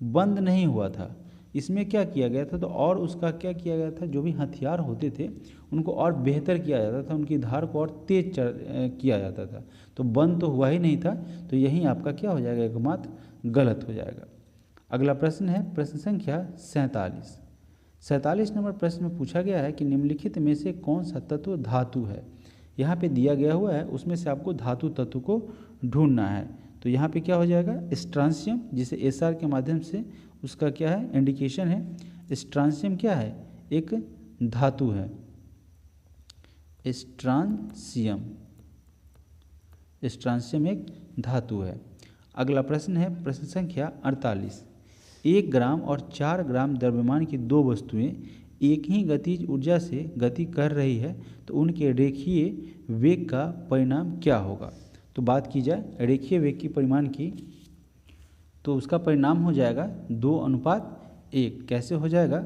बंद नहीं हुआ था। इसमें क्या किया गया था, तो और उसका क्या किया गया था, जो भी हथियार होते थे उनको और बेहतर किया जाता था, उनकी धार को और तेज किया जाता था। तो बंद तो हुआ ही नहीं था। तो यही आपका क्या हो जाएगा, एकमात्र गलत हो जाएगा। अगला प्रश्न है प्रश्न संख्या 47 नंबर प्रश्न में पूछा गया है कि निम्नलिखित में से कौन सा तत्व धातु है। यहाँ पे दिया गया हुआ है, उसमें से आपको धातु तत्व को ढूंढना है। तो यहाँ पे क्या हो जाएगा, स्ट्रांसियम, जिसे एसआर के माध्यम से उसका क्या है, इंडिकेशन है। स्ट्रांसियम क्या है, एक धातु है। स्ट्रांसियम एक धातु है। अगला प्रश्न है प्रश्न संख्या 48। 1 ग्राम और 4 ग्राम द्रव्यमान की 2 वस्तुएं एक ही गतिज ऊर्जा से गति कर रही है, तो उनके रेखीय वेग का परिणाम क्या होगा। तो बात की जाए रेखीय वेग की परिमाण की, तो उसका परिणाम हो जाएगा 2:1। कैसे हो जाएगा,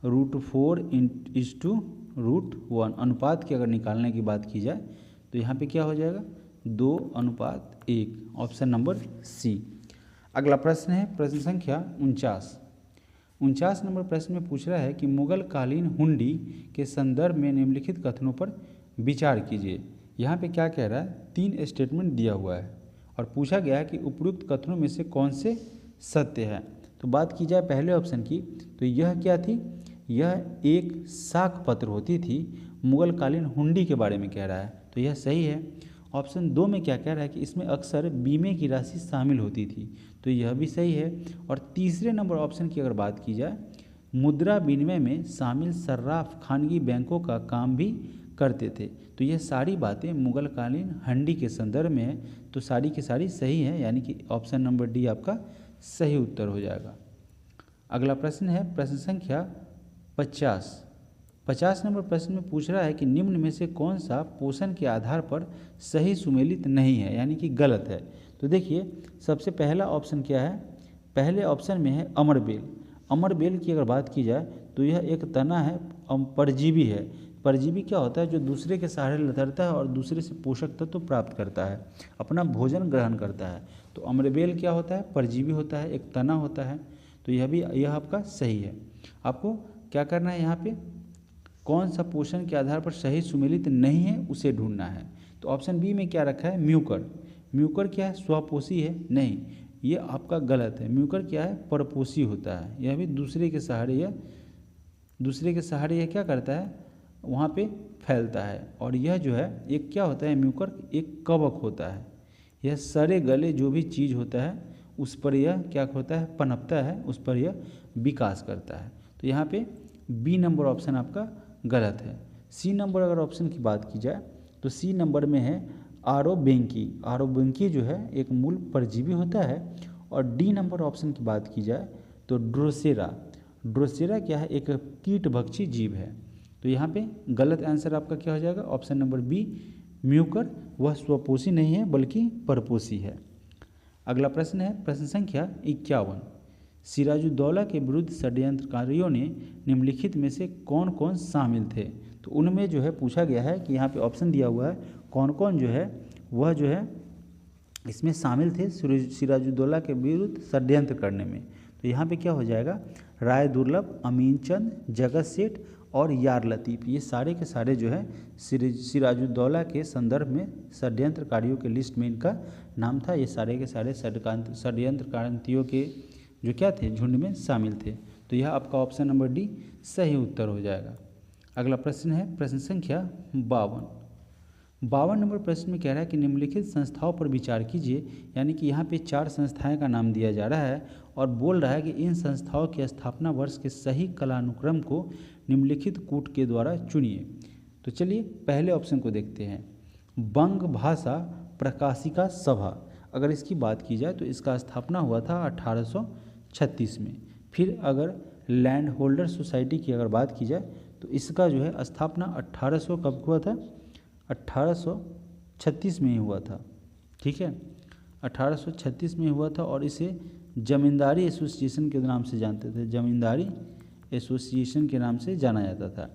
√4:1 अनुपात की अगर निकालने की बात की जाए तो यहाँ पे क्या हो जाएगा, 2:1। Option number C. अगला प्रश्न है प्रश्न संख्या 49 नंबर प्रश्न में पूछ रहा है कि मुगल कालीन हुंडी के संदर्भ में निम्नलिखित कथनों पर विचार कीजिए। यहाँ पे क्या कह रहा है, 3 स्टेटमेंट दिया हुआ है और पूछा गया है कि उपयुक्त कथनों में से कौन से सत्य है। तो बात की जाए पहले ऑप्शन की, तो यह क्या थी, यह एक साख पत्र होती थी। मुगल कालीन हुंडी के बारे में कह रहा है, तो यह सही है। ऑप्शन 2 में क्या कह रहा है कि इसमें अक्सर बीमे की राशि शामिल होती थी, तो यह भी सही है। और तीसरे नंबर ऑप्शन की अगर बात की जाए, मुद्रा विनिमय में शामिल सर्राफ खानगी बैंकों का काम भी करते थे, तो यह सारी बातें मुगल कालीन हुंडी के संदर्भ में है। तो सारी की सारी सही है, यानी कि ऑप्शन नंबर डी आपका सही उत्तर हो जाएगा। अगला प्रश्न है प्रश्न संख्या 50 50 नंबर प्रश्न में पूछ रहा है कि निम्न में से कौन सा पोषण के आधार पर सही सुमेलित नहीं है, यानी कि गलत है। तो देखिए सबसे पहला ऑप्शन क्या है, पहले ऑप्शन में है अमरबेल। अमरबेल की अगर बात की जाए तो यह एक तना है, परजीवी है। परजीवी क्या होता है, जो दूसरे के सहारे लथड़ता है और दूसरे से पोषक तत्व प्राप्त करता है, अपना भोजन ग्रहण करता है। तो अमरबेल क्या होता है, परजीवी होता है, एक तना होता है। तो यह आपका सही है। आपको क्या करना है, यहाँ पे कौन सा पोषण के आधार पर सही सुमेलित नहीं है उसे ढूंढना है। तो ऑप्शन बी में क्या रखा है, म्यूकर। म्यूकर क्या है, स्वपोषी है, नहीं, ये आपका गलत है। म्यूकर क्या है, परपोषी होता है। यह भी दूसरे के सहारे यह क्या करता है, वहाँ पे फैलता है। और यह जो है एक क्या होता है, म्यूकर एक कवक होता है। यह सड़े गले जो भी चीज़ होता है उस पर यह क्या होता है, पनपता है, उस पर यह विकास करता है। तो यहाँ पे बी नंबर ऑप्शन आपका गलत है। सी नंबर अगर ऑप्शन की बात की जाए तो सी नंबर में है आरोबेंकी। आरोबेंकी जो है एक मूल परजीवी होता है। और डी नंबर ऑप्शन की बात की जाए तो ड्रोसेरा। ड्रोसेरा क्या है, एक कीटभक्षी जीव है। तो यहाँ पे गलत आंसर आपका क्या हो जाएगा, ऑप्शन नंबर बी म्यूकर। वह स्वपोषी नहीं है बल्कि परपोषी है। अगला प्रश्न है प्रश्न संख्या 51। सिराजुद्दौला के विरुद्ध षड्यंत्रकारियों ने निम्नलिखित में से कौन कौन शामिल थे। तो उनमें जो है पूछा गया है कि यहाँ पे ऑप्शन दिया हुआ है कौन कौन जो है वह जो है इसमें शामिल थे सिराजुद्दौला के विरुद्ध षड्यंत्र करने में। तो यहाँ पे क्या हो जाएगा, राय दुर्लभ, अमीन चंद, जगत सेठ और यार लतीफ़, ये सारे के सारे जो है सिराजुद्दौला के संदर्भ में षड्यंत्रकारियों के लिस्ट में इनका नाम था। ये सारे के सारे षड्यंत्रकारियों के जो क्या थे, झुंड में शामिल थे। तो यह आपका ऑप्शन नंबर डी सही उत्तर हो जाएगा। अगला प्रश्न है प्रश्न संख्या 52। 52 नंबर प्रश्न में कह रहा है कि निम्नलिखित संस्थाओं पर विचार कीजिए, यानी कि यहाँ पे 4 संस्थाएं का नाम दिया जा रहा है और बोल रहा है कि इन संस्थाओं की स्थापना वर्ष के सही कालानुक्रम को निम्नलिखित कूट के द्वारा चुनिए। तो चलिए पहले ऑप्शन को देखते हैं, बंग भाषा प्रकाशिका सभा। अगर इसकी बात की जाए तो इसका स्थापना हुआ था 1836 में। फिर अगर लैंड होल्डर सोसाइटी की अगर बात की जाए तो इसका जो है स्थापना 1800 कब हुआ था, 1836 में ही हुआ था। ठीक है, 1836 में हुआ था और इसे जमींदारी एसोसिएशन के नाम से जानते थे, जमींदारी एसोसिएशन के नाम से जाना जाता था।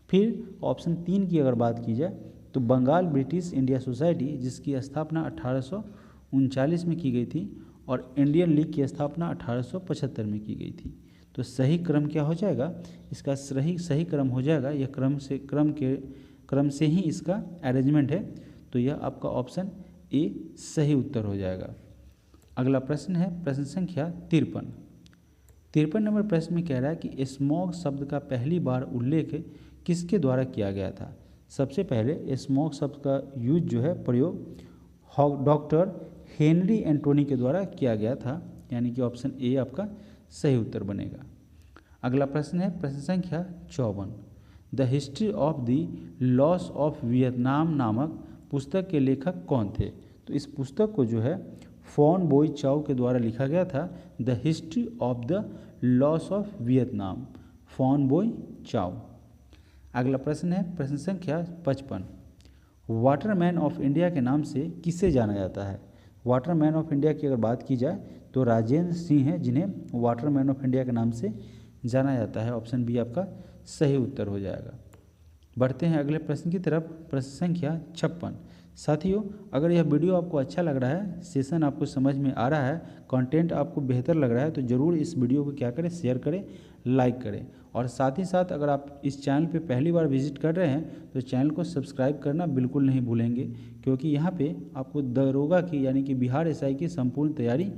फिर ऑप्शन 3 की अगर बात की जाए तो बंगाल ब्रिटिश इंडिया सोसाइटी, जिसकी स्थापना 1839 में की गई थी और इंडियन लीग की स्थापना 1875 में की गई थी। तो सही क्रम क्या हो जाएगा, इसका सही क्रम हो जाएगा, यह क्रम से ही इसका अरेंजमेंट है। तो यह आपका ऑप्शन ए सही उत्तर हो जाएगा। अगला प्रश्न है प्रश्न संख्या 53। 53 नंबर प्रश्न में कह रहा है कि स्मॉग शब्द का पहली बार उल्लेख किसके द्वारा किया गया था। सबसे पहले स्मॉग शब्द का यूज जो है प्रयोग डॉक्टर हेनरी एंटोनी के द्वारा किया गया था, यानी कि ऑप्शन ए आपका सही उत्तर बनेगा। अगला प्रश्न है प्रश्न संख्या 54। The history of the loss of Vietnam नामक पुस्तक के लेखक कौन थे। तो इस पुस्तक को जो है फॉन बोई चाओ के द्वारा लिखा गया था, the history of the loss of Vietnam, Phan Boi Chau. अगला प्रश्न है प्रश्न संख्या 55। वाटरमैन ऑफ इंडिया के नाम से किसे जाना जाता है। वाटरमैन ऑफ इंडिया की अगर बात की जाए तो राजेंद्र सिंह हैं, जिन्हें वाटरमैन ऑफ इंडिया के नाम से जाना जाता है। ऑप्शन बी आपका सही उत्तर हो जाएगा। बढ़ते हैं अगले प्रश्न की तरफ, प्रश्न संख्या 56। साथियों, अगर यह वीडियो आपको अच्छा लग रहा है, सेशन आपको समझ में आ रहा है, कंटेंट आपको बेहतर लग रहा है, तो ज़रूर इस वीडियो को क्या करें, शेयर करें, लाइक करें। और साथ ही साथ अगर आप इस चैनल पे पहली बार विजिट कर रहे हैं तो चैनल को सब्सक्राइब करना बिल्कुल नहीं भूलेंगे, क्योंकि यहाँ पे आपको दरोगा की यानी कि बिहार एसआई की संपूर्ण तैयारी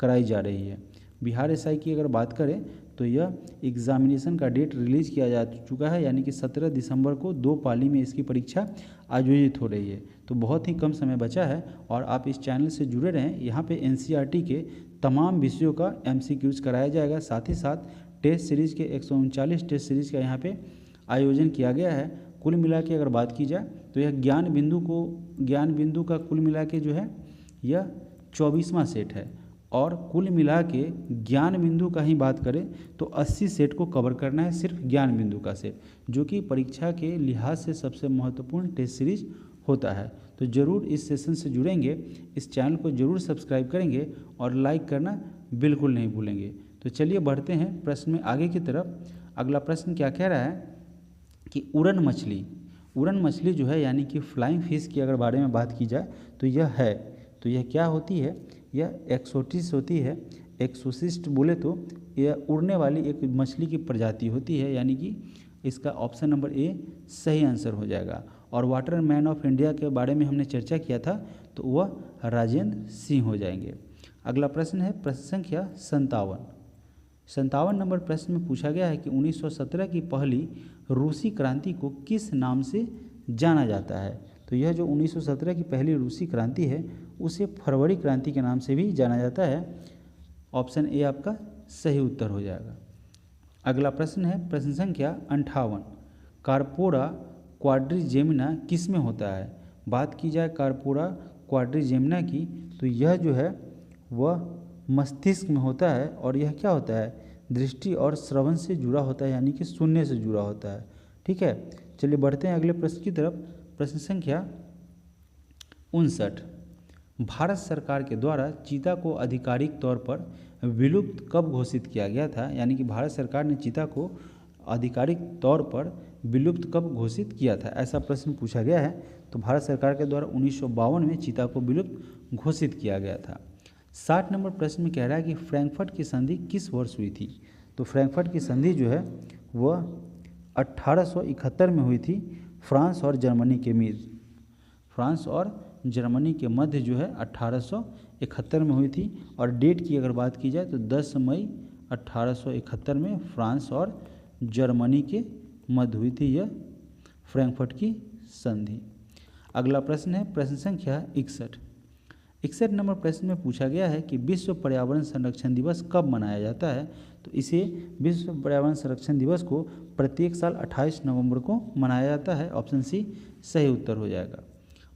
कराई जा रही है। बिहार एसआई की अगर बात करें तो यह एग्जामिनेशन का डेट रिलीज़ किया जा चुका है, यानी कि 17 दिसंबर को 2 पाली में इसकी परीक्षा आयोजित हो रही है। तो बहुत ही कम समय बचा है और आप इस चैनल से जुड़े रहें। यहाँ पे एनसीईआरटी के तमाम विषयों का एमसीक्यूज कराया जाएगा। साथ ही साथ टेस्ट सीरीज़ के 139 टेस्ट सीरीज़ का यहाँ पे आयोजन किया गया है। कुल मिला के अगर बात की जाए तो यह ज्ञान बिंदु का कुल मिला के जो है यह 24वां सेट है और कुल मिला के ज्ञान बिंदु का ही बात करें तो 80 सेट को कवर करना है, सिर्फ ज्ञान बिंदु का सेट, जो कि परीक्षा के लिहाज से सबसे महत्वपूर्ण टेस्ट सीरीज होता है। तो ज़रूर इस सेशन से जुड़ेंगे, इस चैनल को ज़रूर सब्सक्राइब करेंगे और लाइक करना बिल्कुल नहीं भूलेंगे। तो चलिए बढ़ते हैं प्रश्न में आगे की तरफ। अगला प्रश्न क्या कह रहा है कि उड़न मछली जो है यानी कि फ्लाइंग फिश की अगर बारे में बात की जाए तो यह क्या होती है, यह एक्सोटिस होती है। एक्सोसिस्ट बोले तो यह उड़ने वाली एक मछली की प्रजाति होती है, यानी कि इसका ऑप्शन नंबर ए सही आंसर हो जाएगा। और वाटर मैन ऑफ इंडिया के बारे में हमने चर्चा किया था तो वह राजेंद्र सिंह हो जाएंगे। अगला प्रश्न है प्रश्न संख्या 57 नंबर प्रश्न में पूछा गया है कि 1917 की पहली रूसी क्रांति को किस नाम से जाना जाता है। तो यह जो 1917 की पहली रूसी क्रांति है उसे फरवरी क्रांति के नाम से भी जाना जाता है। ऑप्शन ए आपका सही उत्तर हो जाएगा। अगला प्रश्न है प्रश्न संख्या 58, कार्पोरा क्वाड्रिजेमिना किस में होता है। बात की जाए कार्पोरा क्वाड्रिजेमिना की तो यह जो है वह मस्तिष्क में होता है और यह क्या होता है, दृष्टि और श्रवण से जुड़ा होता है, यानी कि सुनने से जुड़ा होता है। ठीक है, चलिए बढ़ते हैं अगले प्रश्न की तरफ। प्रश्न संख्या 59, भारत सरकार के द्वारा चीता को आधिकारिक तौर पर विलुप्त कब घोषित किया गया था। यानी कि भारत सरकार ने चीता को आधिकारिक तौर पर विलुप्त कब घोषित किया था, ऐसा प्रश्न पूछा गया है। तो भारत सरकार के द्वारा 1952 में चीता को विलुप्त घोषित किया गया था। 60 नंबर प्रश्न में कह रहा है कि फ्रैंकफर्ट की संधि किस वर्ष हुई थी। तो फ्रैंकफर्ट की संधि जो है वह 1871 में हुई थी, फ्रांस और जर्मनी के मध्य जो है 1871 में हुई थी। और डेट की अगर बात की जाए तो 10 मई 1871 में फ्रांस और जर्मनी के मध्य हुई थी यह फ्रैंकफर्ट की संधि। अगला प्रश्न है प्रश्न संख्या 61 नंबर प्रश्न में पूछा गया है कि विश्व पर्यावरण संरक्षण दिवस कब मनाया जाता है। तो इसे विश्व पर्यावरण संरक्षण दिवस को प्रत्येक साल 28 नवंबर को मनाया जाता है। ऑप्शन सी सही उत्तर हो जाएगा।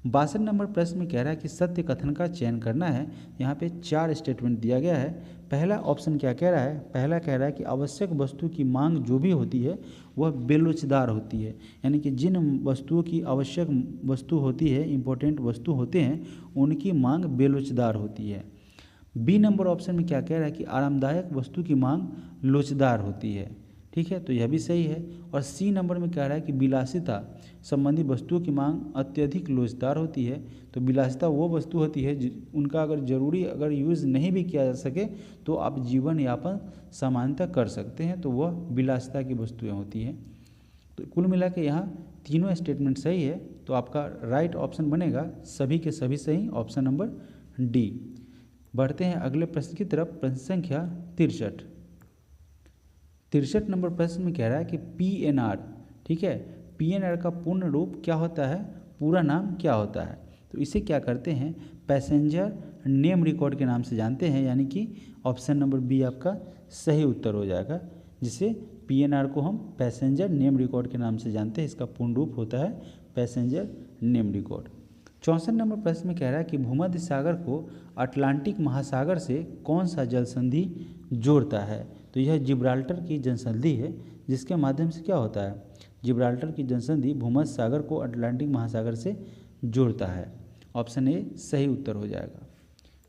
62 नंबर प्रश्न में कह रहा है कि सत्य कथन का चयन करना है। यहाँ पे 4 स्टेटमेंट दिया गया है। पहला ऑप्शन क्या कह रहा है, पहला कह रहा है कि आवश्यक वस्तु की मांग जो भी होती है वह बेलोचदार होती है, यानी कि जिन वस्तुओं की आवश्यक वस्तु होती है, इंपॉर्टेंट वस्तु होते हैं, उनकी मांग बेलोचदार होती है। बी नंबर ऑप्शन में क्या कह रहा है कि आरामदायक वस्तु की मांग लोचदार होती है। ठीक है, तो यह भी सही है। और सी नंबर में कह रहा है कि विलासिता संबंधी वस्तुओं की मांग अत्यधिक लोचदार होती है। तो विलासिता वो वस्तु होती है उनका अगर यूज़ नहीं भी किया जा सके तो आप जीवन यापन सामान्यतः कर सकते हैं, तो वह विलासिता की वस्तुएं होती हैं। तो कुल मिला के यहाँ तीनों स्टेटमेंट सही है, तो आपका राइट ऑप्शन बनेगा सभी के सभी सही, ऑप्शन नंबर डी। बढ़ते हैं अगले प्रश्न की तरफ। प्रश्न संख्या 63 नंबर प्रश्न में कह रहा है कि PNR, ठीक है, PNR का पूर्ण रूप क्या होता है, पूरा नाम क्या होता है। तो इसे क्या करते हैं, पैसेंजर नेम रिकॉर्ड के नाम से जानते हैं, यानी कि ऑप्शन नंबर बी आपका सही उत्तर हो जाएगा, जिसे PNR को हम पैसेंजर नेम रिकॉर्ड के नाम से जानते हैं। इसका पूर्ण रूप होता है पैसेंजर नेम रिकॉर्ड। 64 नंबर प्रश्न में कह रहा है कि भूमध्य सागर को अटलांटिक महासागर से कौन सा जल संधि जोड़ता है। तो यह जिब्राल्टर की जनसंधि है, जिसके माध्यम से क्या होता है, जिब्राल्टर की जनसंधि भूमध्य सागर को अटलांटिक महासागर से जोड़ता है। ऑप्शन ए सही उत्तर हो जाएगा।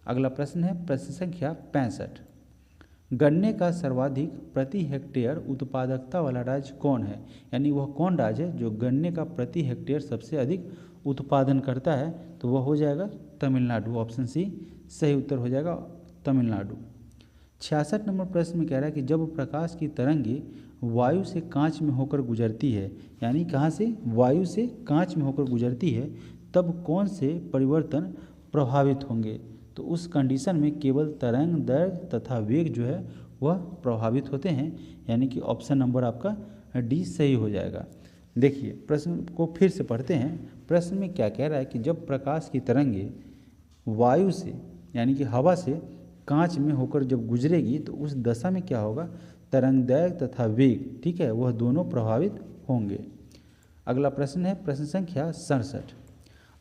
अगला प्रश्न है प्रश्न संख्या 65, गन्ने का सर्वाधिक प्रति हेक्टेयर उत्पादकता वाला राज्य कौन है। यानी वह कौन राज्य है जो गन्ने का प्रति हेक्टेयर सबसे अधिक उत्पादन करता है, तो वह हो जाएगा तमिलनाडु। ऑप्शन सी सही उत्तर हो जाएगा, तमिलनाडु। 66 नंबर प्रश्न में कह रहा है कि जब प्रकाश की तरंगे वायु से कांच में होकर गुजरती है, यानी कहाँ से, वायु से कांच में होकर गुजरती है, तब कौन से परिवर्तन प्रभावित होंगे। तो उस कंडीशन में केवल तरंग दैर्घ्य तथा वेग जो है वह प्रभावित होते हैं, यानी कि ऑप्शन नंबर आपका डी सही हो जाएगा। देखिए प्रश्न को फिर से पढ़ते हैं। प्रश्न में क्या कह रहा है कि जब प्रकाश की तरंगे वायु से यानी कि हवा से कांच में होकर जब गुजरेगी तो उस दशा में क्या होगा, तरंग दैर्घ्य तथा वेग, ठीक है, वह दोनों प्रभावित होंगे। अगला प्रश्न है प्रश्न संख्या 67,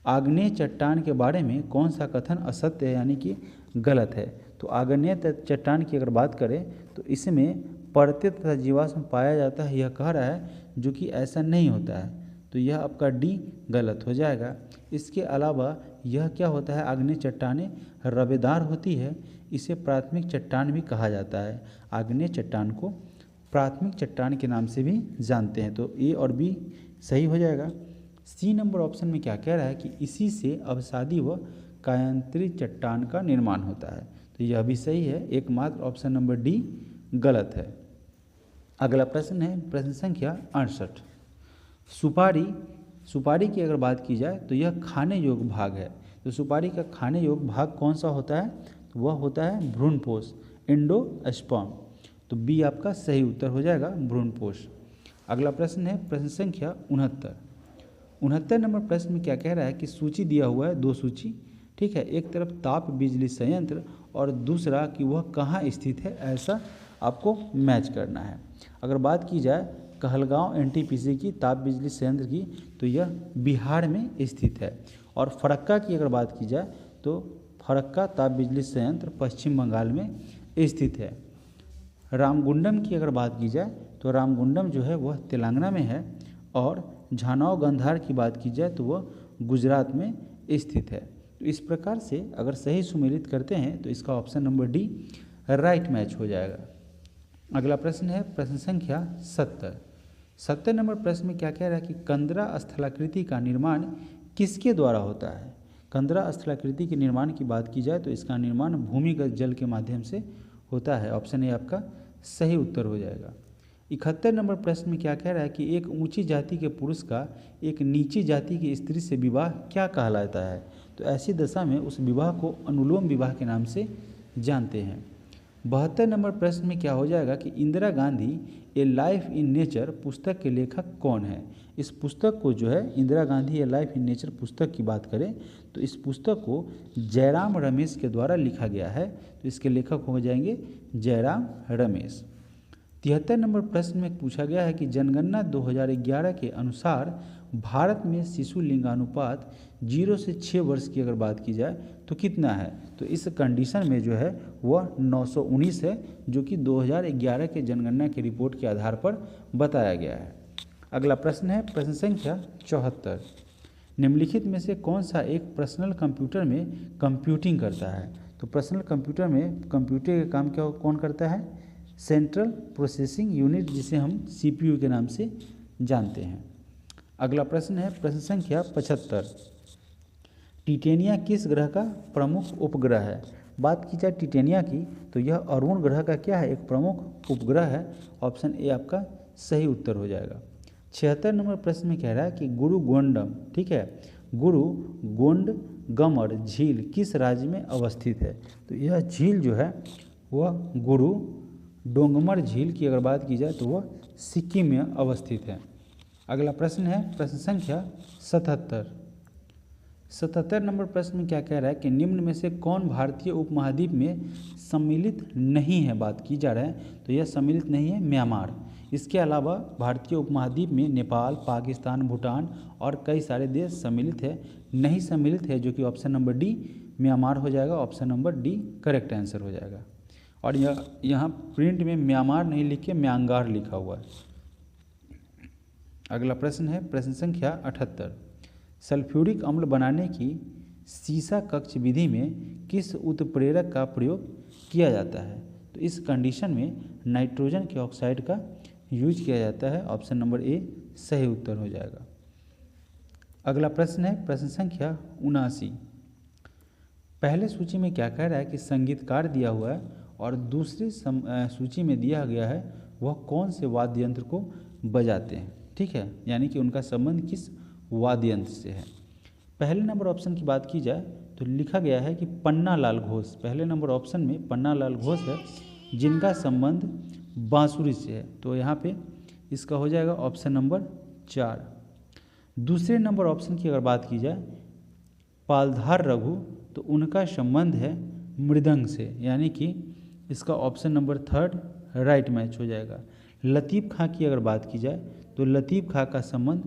आग्नेय चट्टान के बारे में कौन सा कथन असत्य है यानी कि गलत है। तो आग्नेय चट्टान की अगर बात करें तो इसमें परत तथा जीवाश्म पाया जाता है, यह कह रहा है, जो कि ऐसा नहीं होता है। तो यह आपका डी गलत हो जाएगा। इसके अलावा यह क्या होता है, आग्नेय चट्टानें रवेदार होती है, इसे प्राथमिक चट्टान भी कहा जाता है। आग्नेय चट्टान को प्राथमिक चट्टान के नाम से भी जानते हैं। तो ए और बी सही हो जाएगा। सी नंबर ऑप्शन में क्या कह रहा है कि इसी से अवसादी व कायांतरित चट्टान का निर्माण होता है। तो यह भी सही है, एकमात्र ऑप्शन नंबर डी गलत है। अगला प्रश्न है प्रश्न संख्या 68। सुपारी की अगर बात की जाए तो यह खाने योग्य भाग है। तो सुपारी का खाने योग्य भाग कौन सा होता है, तो वह होता है भ्रूणपोष, एंडोस्पर्म। तो बी आपका सही उत्तर हो जाएगा, भ्रूणपोष। अगला प्रश्न है प्रश्न संख्या 69 नंबर प्रश्न में क्या कह रहा है कि सूची दिया हुआ है, दो सूची, ठीक है, एक तरफ ताप बिजली संयंत्र और दूसरा कि वह कहाँ स्थित है, ऐसा आपको मैच करना है। अगर बात की जाए कहलगांव एनटीपीसी की ताप बिजली संयंत्र की, तो यह बिहार में स्थित है। और फरक्का की अगर बात की जाए तो फरक्का ताप बिजली संयंत्र पश्चिम बंगाल में स्थित है। रामगुंडम की अगर बात की जाए तो रामगुंडम जो है वह तेलंगाना में है। और झानाव गंधार की बात की जाए तो वह गुजरात में स्थित है। तो इस प्रकार से अगर सही सुमेलित करते हैं तो इसका option number D right match हो जाएगा। अगला प्रश्न है प्रश्न संख्या 70 नंबर प्रश्न में क्या कह रहा है कि कंदरा स्थलाकृति का निर्माण किसके द्वारा होता है। कंदरा स्थलाकृति के निर्माण की बात की जाए तो इसका निर्माण भूमिगत जल के माध्यम से होता है। ऑप्शन ए आपका सही उत्तर हो जाएगा। 71 नंबर प्रश्न में क्या कह रहा है कि एक ऊंची जाति के पुरुष का एक नीची जाति की स्त्री से विवाह क्या कहलाता है। तो ऐसी दशा में उस विवाह को अनुलोम विवाह के नाम से जानते हैं। 72 नंबर प्रश्न में क्या हो जाएगा कि इंदिरा गांधी ए लाइफ इन नेचर पुस्तक के लेखक कौन है। इस पुस्तक को जो है इंदिरा गांधी ए लाइफ इन नेचर पुस्तक की बात करें तो इस पुस्तक को जयराम रमेश के द्वारा लिखा गया है। तो इसके लेखक हो जाएंगे जयराम रमेश। 73 नंबर प्रश्न में पूछा गया है कि जनगणना 2011 के अनुसार भारत में शिशु लिंगानुपात 0 से 6 वर्ष की अगर बात की जाए तो कितना है। तो इस कंडीशन में जो है वह 919 है, जो कि 2011 के जनगणना की रिपोर्ट के आधार पर बताया गया है। अगला प्रश्न है प्रश्न संख्या 74। निम्नलिखित में से कौन सा एक पर्सनल कंप्यूटर में कंप्यूटिंग करता है। तो पर्सनल कंप्यूटर में कंप्यूटर का काम क्या कौन करता है, सेंट्रल प्रोसेसिंग यूनिट, जिसे हम सीपीयू के नाम से जानते हैं। अगला प्रश्न है प्रश्न संख्या 75। टिटेनिया किस ग्रह का प्रमुख उपग्रह है। बात की जाए टिटेनिया की तो यह अरुण ग्रह का क्या है, एक प्रमुख उपग्रह है। ऑप्शन ए आपका सही उत्तर हो जाएगा। 76 नंबर प्रश्न में कह रहा है कि गुरु गोंडम, ठीक है, गुरु गोंड गमर झील किस राज्य में अवस्थित है। तो यह झील जो है वह गुरु डोंगमर झील की अगर बात की जाए तो वह सिक्किम में अवस्थित है। अगला प्रश्न है प्रश्न संख्या 77 नंबर प्रश्न में क्या कह रहा है कि निम्न में से कौन भारतीय उपमहाद्वीप में सम्मिलित नहीं है। बात की जा रहा है तो यह सम्मिलित नहीं है म्यांमार। इसके अलावा भारतीय उपमहाद्वीप में नेपाल, पाकिस्तान, भूटान और कई सारे देश सम्मिलित है। नहीं सम्मिलित है जो कि ऑप्शन नंबर डी म्यांमार हो जाएगा। Option number D correct answer हो जाएगा। और यहाँ प्रिंट में म्यांमार नहीं लिख के म्यांगार लिखा हुआ है। अगला प्रश्न है प्रश्न संख्या 78। सल्फ्यूरिक अम्ल बनाने की सीसा कक्ष विधि में किस उत्प्रेरक का प्रयोग किया जाता है। तो इस कंडीशन में नाइट्रोजन के ऑक्साइड का यूज किया जाता है। ऑप्शन नंबर ए सही उत्तर हो जाएगा। अगला प्रश्न है प्रश्न संख्या 79। पहले सूची में क्या कह रहा है कि संगीतकार दिया हुआ है और दूसरी सूची में दिया गया है वह कौन से वाद्य यंत्र को बजाते हैं, ठीक है, यानी कि उनका संबंध किस वाद्य यंत्र से है। पहले नंबर ऑप्शन की बात की जाए तो लिखा गया है कि पन्ना लाल घोष, पहले नंबर ऑप्शन में पन्ना लाल घोष है जिनका संबंध बांसुरी से है। तो यहाँ पे इसका हो जाएगा ऑप्शन नंबर 4। दूसरे नंबर ऑप्शन की अगर बात की जाए पालधार रघु, तो उनका संबंध है मृदंग से, यानी कि इसका ऑप्शन नंबर 3 राइट मैच हो जाएगा। लतीफ़ खां की अगर बात की जाए तो लतीफ़ खां का संबंध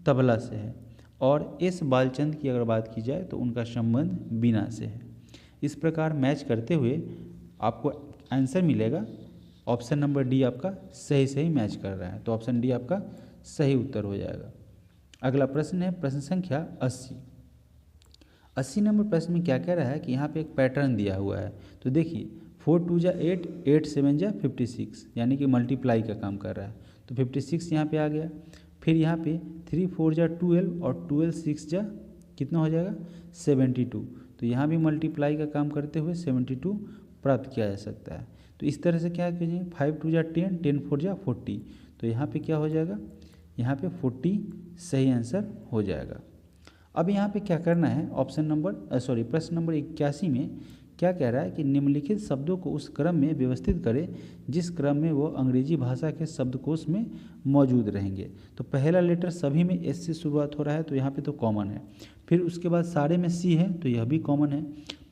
तबला से है। और एस बालचंद की अगर बात की जाए तो उनका संबंध बीना से है। इस प्रकार मैच करते हुए आपको आंसर मिलेगा ऑप्शन नंबर डी आपका सही सही मैच कर रहा है, तो ऑप्शन डी आपका सही उत्तर हो जाएगा। अगला प्रश्न है प्रश्न संख्या 80। 80 नंबर प्रश्न में क्या कह रहा है कि यहाँ पे एक पैटर्न दिया हुआ है। तो देखिए 4 2 जा 8, 8 7 जा 56, यानी कि मल्टीप्लाई का काम कर रहा है। तो 56 यहाँ पे आ गया। फिर यहाँ पे 3 4 जा 12 और 12 6 जा कितना हो जाएगा 72। तो यहाँ भी मल्टीप्लाई का काम करते हुए 72 प्राप्त किया जा सकता है। तो इस तरह से क्या कीजिए 5 2 जा 10, 10 4 जा 40। तो यहाँ पे क्या हो जाएगा, यहाँ पे 40 सही आंसर हो जाएगा। अब यहाँ पे क्या करना है, ऑप्शन नंबर प्रश्न नंबर 81 में क्या कह रहा है कि निम्नलिखित शब्दों को उस क्रम में व्यवस्थित करें जिस क्रम में वो अंग्रेजी भाषा के शब्दकोश में मौजूद रहेंगे। तो पहला लेटर सभी में एस से शुरुआत हो रहा है, तो यहाँ पे तो कॉमन है। फिर उसके बाद सारे में सी है, तो यह भी कॉमन है।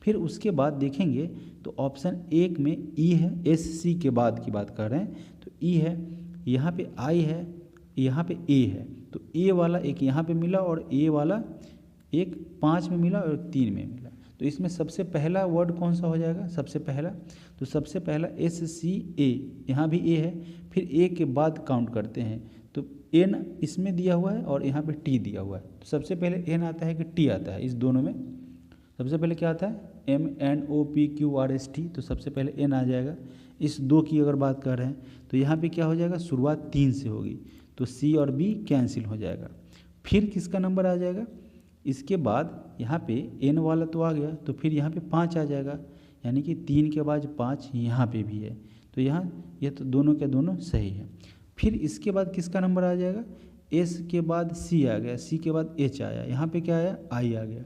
फिर उसके बाद देखेंगे तो ऑप्शन 1 में ई है, एस सी के बाद की बात कर रहे हैं, तो ई है, यहाँ पे आई है, यहाँ पे ए है। तो ए वाला एक यहाँ पे मिला और ए वाला एक 5 में मिला और 3 में मिला। तो इसमें सबसे पहला वर्ड कौन सा हो जाएगा, सबसे पहला, तो सबसे पहला एस सी ए, यहाँ भी ए है। फिर ए के बाद काउंट करते हैं, तो एन इसमें दिया हुआ है और यहाँ पे टी दिया हुआ है। तो सबसे पहले एन आता है कि टी आता है, इस दोनों में सबसे पहले क्या आता है MNOPQRST, तो सबसे पहले एन आ जाएगा। इस दो की अगर बात कर रहे हैं तो यहाँ पे क्या हो जाएगा, शुरुआत 3 से होगी, तो सी और बी कैंसिल हो जाएगा। फिर किसका नंबर आ जाएगा, इसके बाद यहाँ पे एन वाला तो आ गया, तो फिर यहाँ पे 5 आ जाएगा, यानी कि 3 के बाद 5 यहाँ पे भी है। तो यहाँ ये तो दोनों के दोनों सही है। फिर इसके बाद किसका नंबर आ जाएगा, एस के बाद सी आ गया, सी के बाद एच आया, यहाँ पे क्या आया, आई आ गया,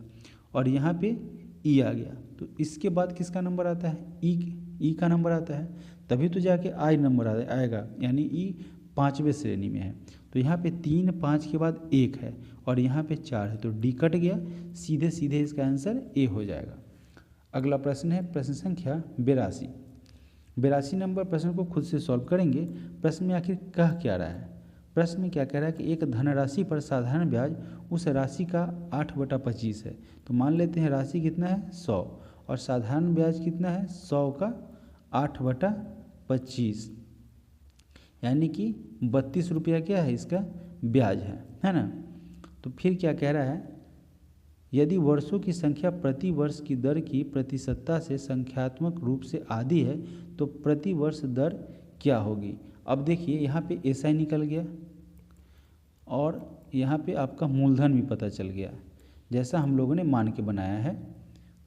और यहाँ पे ई आ गया। तो इसके बाद किसका नंबर आता है, ई का नंबर आता है, तभी तो जाके आई नंबर आएगा, यानी ई 5वें श्रेणी में है। तो यहाँ पे 3 5 के बाद 1 है और यहाँ पे 4 है, तो डी कट गया, सीधे सीधे इसका आंसर ए हो जाएगा। अगला प्रश्न है प्रश्न संख्या 82। 82 नंबर प्रश्न को खुद से सॉल्व करेंगे। प्रश्न में आखिर कह क्या रहा है, प्रश्न में क्या कह रहा है कि एक धनराशि पर साधारण ब्याज उस राशि का 8/25 है। तो मान लेते हैं राशि कितना है 100 और साधारण ब्याज कितना है 100 का 8/25, यानी कि 32 रुपया क्या है इसका ब्याज है ना। तो फिर क्या कह रहा है, यदि वर्षों की संख्या प्रति वर्ष की दर की प्रतिशतता से संख्यात्मक रूप से आधी है तो प्रति वर्ष दर क्या होगी। अब देखिए यहाँ पे ऐसा ही निकल गया और यहाँ पे आपका मूलधन भी पता चल गया, जैसा हम लोगों ने मान के बनाया है।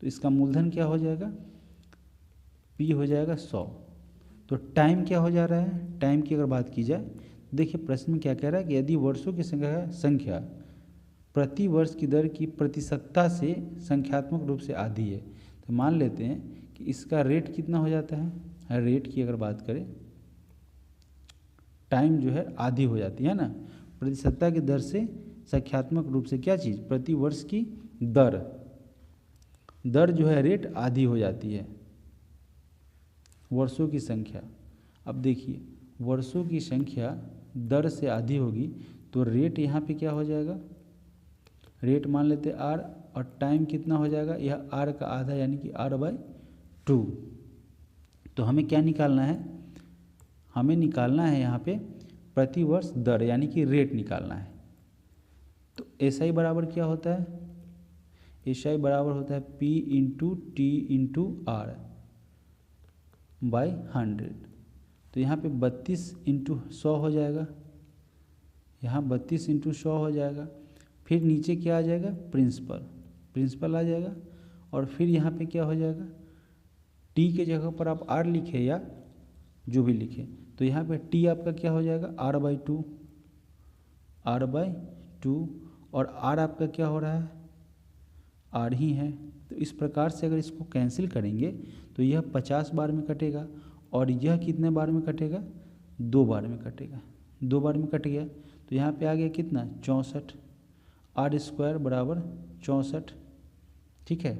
तो इसका मूलधन क्या हो जाएगा, पी हो जाएगा 100। तो टाइम क्या हो जा रहा है, टाइम की अगर बात की जाए, देखिए प्रश्न में क्या कह रहा है कि यदि वर्षों की संख्या प्रति वर्ष की दर की प्रतिशतता से संख्यात्मक रूप से आधी है, तो मान लेते हैं कि इसका रेट कितना हो जाता है, रेट की अगर बात करें, टाइम जो है आधी हो जाती है ना, प्रतिशतता की दर से संख्यात्मक रूप से क्या चीज़, प्रति वर्ष की दर जो है रेट आधी हो जाती है वर्षों की संख्या। अब देखिए वर्षों की संख्या दर से आधी होगी तो रेट यहाँ पे क्या हो जाएगा, रेट मान लेते आर और टाइम कितना हो जाएगा, यह आर का आधा यानी कि r/2। तो हमें क्या निकालना है, हमें निकालना है यहाँ पे प्रति वर्ष दर यानी कि रेट निकालना है। तो एस आई बराबर क्या होता है, एस आई बराबर होता है P into T into R by 100। तो यहाँ पे 32 इंटू 100 हो जाएगा, यहाँ 32 इंटू 100 हो जाएगा। फिर नीचे क्या आ जाएगा, प्रिंसिपल आ जाएगा, और फिर यहाँ पे क्या हो जाएगा, टी के जगह पर आप आर लिखे या जो भी लिखे, तो यहाँ पे टी आपका क्या हो जाएगा r/2, और आर आपका क्या हो रहा है, आर ही है। तो इस प्रकार से अगर इसको कैंसिल करेंगे तो यह 50 बार में कटेगा और यह कितने बार में कटेगा, 2 बार में कटेगा, 2 बार में कट गया। तो यहाँ पे आ गया कितना 64, r² बराबर 64। ठीक है,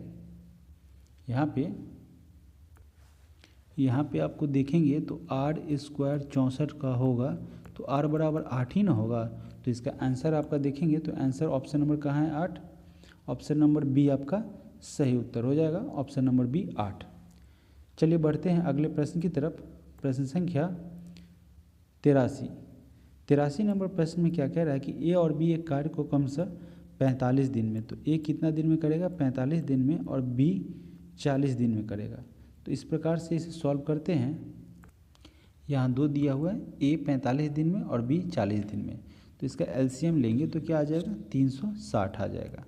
यहाँ पे आपको देखेंगे तो r² 64 का होगा तो r बराबर 8 ही ना होगा। तो इसका आंसर आपका देखेंगे तो आंसर ऑप्शन नंबर कहाँ है 8, ऑप्शन नंबर बी आपका सही उत्तर हो जाएगा, ऑप्शन नंबर बी 8। चलिए बढ़ते हैं अगले प्रश्न की तरफ। प्रश्न संख्या 83 नंबर प्रश्न में क्या कह रहा है कि ए और बी एक कार्य को क्रमशः 45 दिन में, तो ए कितना दिन में करेगा 45 दिन में और बी 40 दिन में करेगा। तो इस प्रकार से इसे सॉल्व करते हैं। यहाँ 2 दिया हुआ है, ए 45 दिन में और बी 40 दिन में, तो इसका एलसीएम लेंगे तो क्या आ जाएगा 360 आ जाएगा।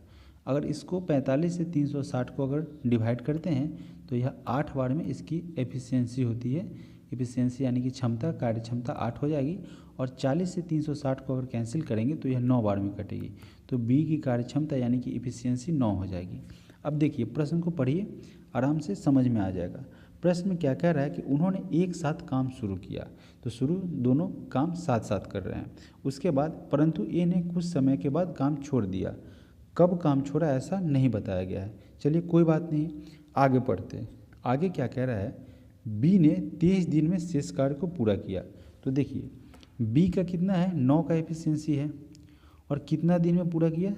अगर इसको 45 से 360 को अगर डिवाइड करते हैं तो यह 8 बार में इसकी एफिशिएंसी होती है। एफिशिएंसी यानी कि क्षमता, कार्य क्षमता 8 हो जाएगी। और 40 से 360 को अगर कैंसिल करेंगे तो यह 9 बार में कटेगी, तो बी की कार्य क्षमता यानी कि एफिशिएंसी 9 हो जाएगी। अब देखिए प्रश्न को पढ़िए, आराम से समझ में आ जाएगा। प्रश्न में क्या कह रहा है कि उन्होंने एक साथ काम शुरू किया, तो शुरू दोनों काम साथ साथ कर रहे हैं। उसके बाद परंतु ए ने कुछ समय के बाद काम छोड़ दिया। कब काम छोड़ा ऐसा नहीं बताया गया है। चलिए कोई बात नहीं, आगे पढ़ते हैं। आगे क्या कह रहा है, बी ने 23 दिन में शेष कार्य को पूरा किया। तो देखिए बी का कितना है 9 का एफिशिएंसी है और कितना दिन में पूरा किया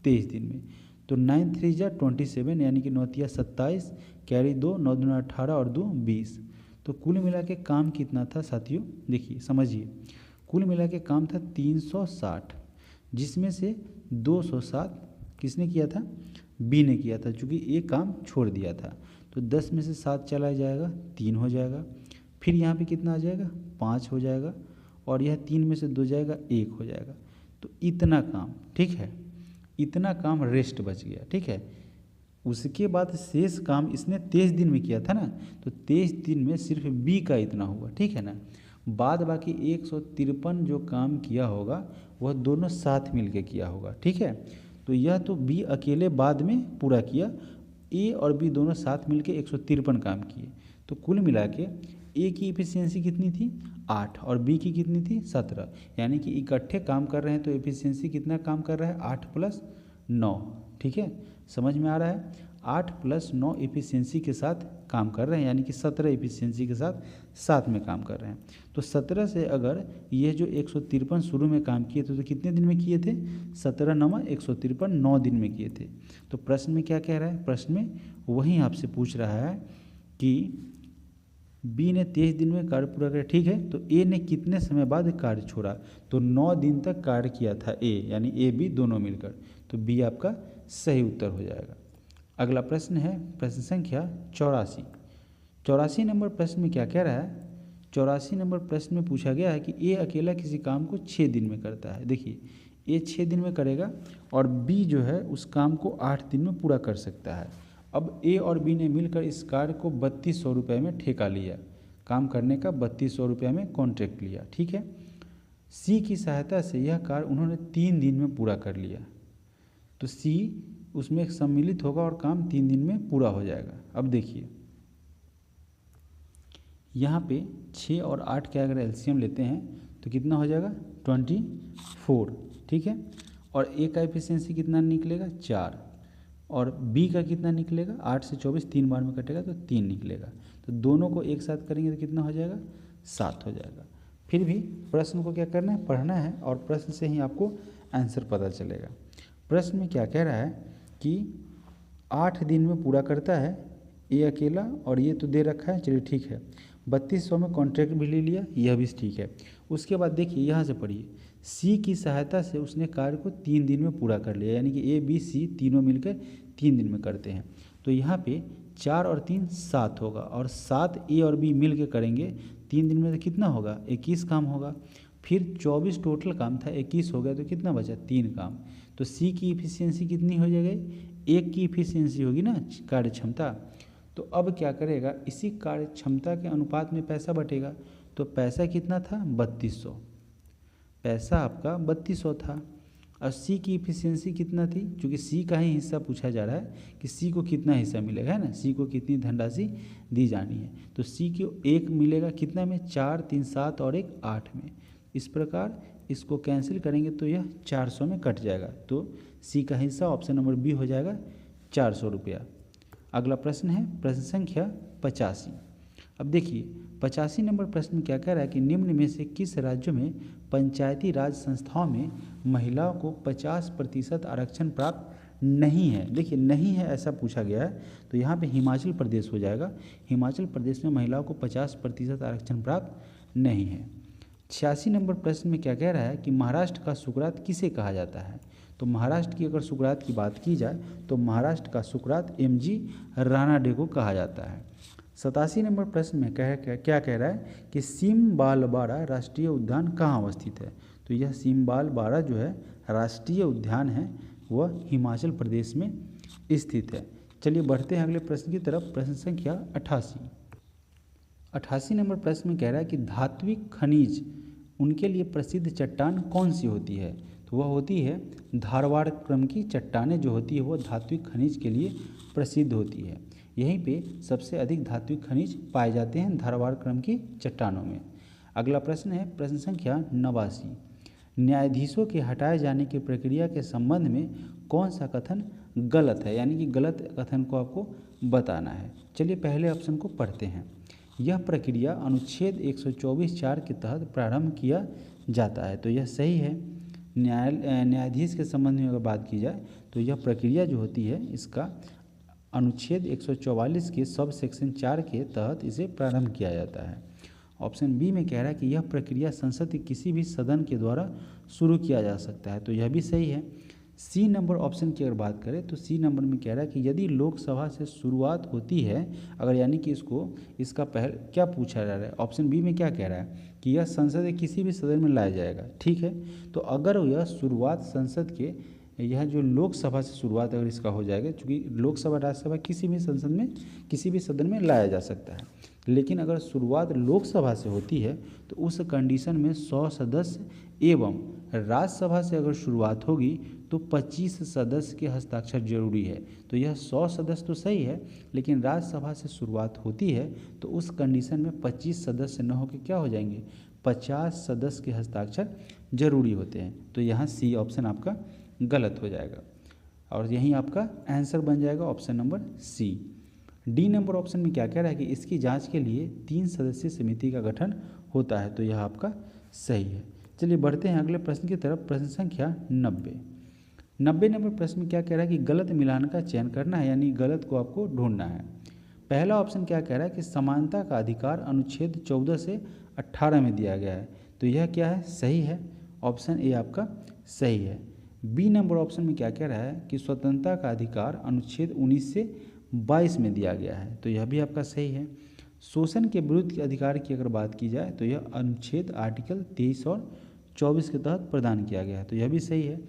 23 दिन में। तो 9 3 जा 27 यानी कि 9 तिया 27, कैरी 2, 9 दूना 18 और 2 20। तो कुल मिला के काम कितना था साथियों, देखिए समझिए, कुल मिला के काम था 360, जिसमें से 207 किसने किया था, बी ने किया था, चूँकि ये काम छोड़ दिया था। तो 10 में से 7 चला जाएगा 3 हो जाएगा। फिर यहाँ पे कितना आ जाएगा 5 हो जाएगा और यह 3 में से 2 जाएगा 1 हो जाएगा। तो इतना काम, ठीक है, इतना काम रेस्ट बच गया, ठीक है। उसके बाद शेष काम इसने 23 दिन में किया था ना, तो 23 दिन में सिर्फ बी का इतना हुआ, ठीक है ना। बाद बाकी 153 जो काम किया होगा वह दोनों साथ मिलके किया होगा, ठीक है। तो यह तो बी अकेले बाद में पूरा किया, ए और बी दोनों साथ मिलके 153 काम किए। तो कुल मिला के ए की एफिशिएंसी कितनी थी 8 और बी की कितनी थी 17, यानी कि इकट्ठे काम कर रहे हैं तो एफिशिएंसी कितना काम कर रहा है 8 + 9, ठीक है, समझ में आ रहा है। 8 + 9 एफिशिएंसी के साथ काम कर रहे हैं, यानी कि 17 एफिशिएंसी के साथ में काम कर रहे हैं। तो 17 से अगर ये जो 153 शुरू में काम किए थे तो कितने दिन में किए थे 17 × 153 9 दिन में किए थे। तो प्रश्न में क्या कह रहा है, प्रश्न में वही आपसे पूछ रहा है कि बी ने 23 दिन में कार्य पूरा किया, ठीक है। तो ए ने कितने समय बाद कार्य छोड़ा, तो 9 दिन तक कार्य किया था ए, यानी ए बी दोनों मिलकर, तो बी आपका सही उत्तर हो जाएगा। अगला प्रश्न है प्रश्न संख्या 84 नंबर प्रश्न में क्या कह रहा है, 84 नंबर प्रश्न में पूछा गया है कि ए अकेला किसी काम को 6 दिन में करता है। देखिए ए 6 दिन में करेगा और बी जो है उस काम को 8 दिन में पूरा कर सकता है। अब ए और बी ने मिलकर इस कार्य को 3200 रुपये में ठेका लिया, काम करने का 3200 रुपये में कॉन्ट्रैक्ट लिया, ठीक है। सी की सहायता से यह कार्य उन्होंने 3 दिन में पूरा कर लिया, तो सी उसमें सम्मिलित होगा और काम 3 दिन में पूरा हो जाएगा। अब देखिए यहाँ पे 6 और 8 के अगर एलसीएम लेते हैं तो कितना हो जाएगा 24, ठीक है। और ए का एफिशिएंसी कितना निकलेगा 4 और बी का कितना निकलेगा 8 से 24 3 बार में कटेगा तो 3 निकलेगा। तो दोनों को एक साथ करेंगे तो कितना हो जाएगा 7 हो जाएगा। फिर भी प्रश्न को क्या करना है, पढ़ना है और प्रश्न से ही आपको आंसर पता चलेगा। प्रश्न में क्या कह रहा है कि 8 दिन में पूरा करता है ए अकेला, और ये तो दे रखा है, चलिए ठीक है। 3200 में कॉन्ट्रैक्ट भी ले लिया, यह भी ठीक है। उसके बाद देखिए यहाँ से पढ़िए, सी की सहायता से उसने कार्य को 3 दिन में पूरा कर लिया, यानी कि ए बी सी तीनों मिलकर 3 दिन में करते हैं। तो यहाँ पे 4 और 3 7 होगा, और 7 ए और बी मिल के करेंगे 3 दिन में तो कितना होगा 21 काम होगा। फिर 24 टोटल काम था, 21 हो गया तो कितना बचा 3 काम। तो सी की इफिशियंसी कितनी हो जाएगी, 1 की इफिशियंसी होगी ना कार्य क्षमता। तो अब क्या करेगा, इसी कार्य क्षमता के अनुपात में पैसा बटेगा। तो पैसा कितना था 3200, पैसा आपका 3200 था। और सी की इफिशियंसी कितना थी, क्योंकि सी का ही हिस्सा पूछा जा रहा है कि सी को कितना हिस्सा मिलेगा, है ना, सी को कितनी धनराशि दी जानी है। तो सी को 1 मिलेगा कितना में 4 3 7 और 1 8 में। इस प्रकार इसको कैंसिल करेंगे तो यह 400 में कट जाएगा। तो सी का हिस्सा ऑप्शन नंबर बी हो जाएगा 400 रुपया। अगला प्रश्न है प्रश्न संख्या 85। अब देखिए 85 नंबर प्रश्न में क्या कह रहा है कि निम्न में से किस राज्यों में पंचायती राज संस्थाओं में महिलाओं को 50% आरक्षण प्राप्त नहीं है, देखिए नहीं है ऐसा पूछा गया है, तो यहाँ पे हिमाचल प्रदेश हो जाएगा। हिमाचल प्रदेश में महिलाओं को 50% आरक्षण प्राप्त नहीं है। 86 नंबर प्रश्न में क्या कह रहा है कि महाराष्ट्र का सुकरात किसे कहा जाता है। तो महाराष्ट्र की अगर सुकरात की बात की जाए तो महाराष्ट्र का सुकरात MG रानाडे को कहा जाता है। 87 नंबर प्रश्न में क्या कह रहा है कि सिमबालबाड़ा राष्ट्रीय उद्यान कहाँ अवस्थित है। तो यह सिमबालबाड़ा जो है राष्ट्रीय उद्यान है, वह हिमाचल प्रदेश में स्थित है। चलिए बढ़ते हैं अगले प्रश्न की तरफ। प्रश्न संख्या 88 नंबर प्रश्न में कह रहा है कि धात्विक खनिज उनके लिए प्रसिद्ध चट्टान कौन सी होती है। तो वह होती है धारवाड़ क्रम की चट्टानें जो होती है वह धात्विक खनिज के लिए प्रसिद्ध होती है। यहीं पे सबसे अधिक धात्विक खनिज पाए जाते हैं धारवाड़ क्रम की चट्टानों में। अगला प्रश्न है प्रश्न संख्या 89। न्यायाधीशों के हटाए जाने की प्रक्रिया के संबंध में कौन सा कथन गलत है, यानी कि गलत कथन को आपको बताना है। चलिए पहले ऑप्शन को पढ़ते हैं। यह प्रक्रिया अनुच्छेद 124(4) के तहत प्रारंभ किया जाता है, तो यह सही है। न्यायाधीश के संबंध में अगर बात की जाए तो यह प्रक्रिया जो होती है इसका अनुच्छेद 144 के सब सेक्शन 4 के तहत इसे प्रारंभ किया जाता है। ऑप्शन बी में कह रहा है कि यह प्रक्रिया संसद के किसी भी सदन के द्वारा शुरू किया जा सकता है, तो यह भी सही है। सी नंबर ऑप्शन की अगर बात करें तो सी नंबर में कह रहा है कि यदि लोकसभा से शुरुआत होती है, अगर यानी कि इसका पहले क्या पूछा जा रहा है, ऑप्शन बी में क्या कह रहा है कि यह संसद के किसी भी सदन में लाया जाएगा, ठीक है। तो अगर यह शुरुआत संसद के, यह जो लोकसभा से शुरुआत अगर इसका हो जाएगा, क्योंकि लोकसभा राज्यसभा किसी भी संसद में किसी भी सदन में लाया जा सकता है, लेकिन अगर शुरुआत लोकसभा से होती है तो उस कंडीशन में 100 सदस्य एवं राज्यसभा से अगर शुरुआत होगी तो 25 सदस्य के हस्ताक्षर जरूरी है। तो यह 100 सदस्य तो सही है, लेकिन राज्यसभा से शुरुआत होती है तो उस कंडीशन में 25 सदस्य न होकर क्या हो जाएंगे, 50 सदस्य के हस्ताक्षर जरूरी होते हैं। तो यहाँ सी ऑप्शन आपका गलत हो जाएगा और यहीं आपका आंसर बन जाएगा option number C. D number option में क्या कह रहा है कि इसकी जांच के लिए 3 सदस्यीय समिति का गठन होता है, तो यह आपका सही है। चलिए बढ़ते हैं अगले प्रश्न की तरफ। प्रश्न संख्या 90 नंबर प्रश्न में क्या कह रहा है कि गलत मिलान का चयन करना है, यानी गलत को आपको ढूंढना है। पहला ऑप्शन क्या कह रहा है कि समानता का अधिकार अनुच्छेद 14 से 18 में दिया गया है, तो यह क्या है, सही है। ऑप्शन ए आपका सही है। बी नंबर ऑप्शन में क्या कह रहा है कि स्वतंत्रता का अधिकार अनुच्छेद 19 से 22 में दिया गया है, तो यह भी आपका सही है। शोषण के विरुद्ध के अधिकार की अगर बात की जाए तो यह अनुच्छेद आर्टिकल 23 और 24 के तहत प्रदान किया गया है, तो यह भी सही है।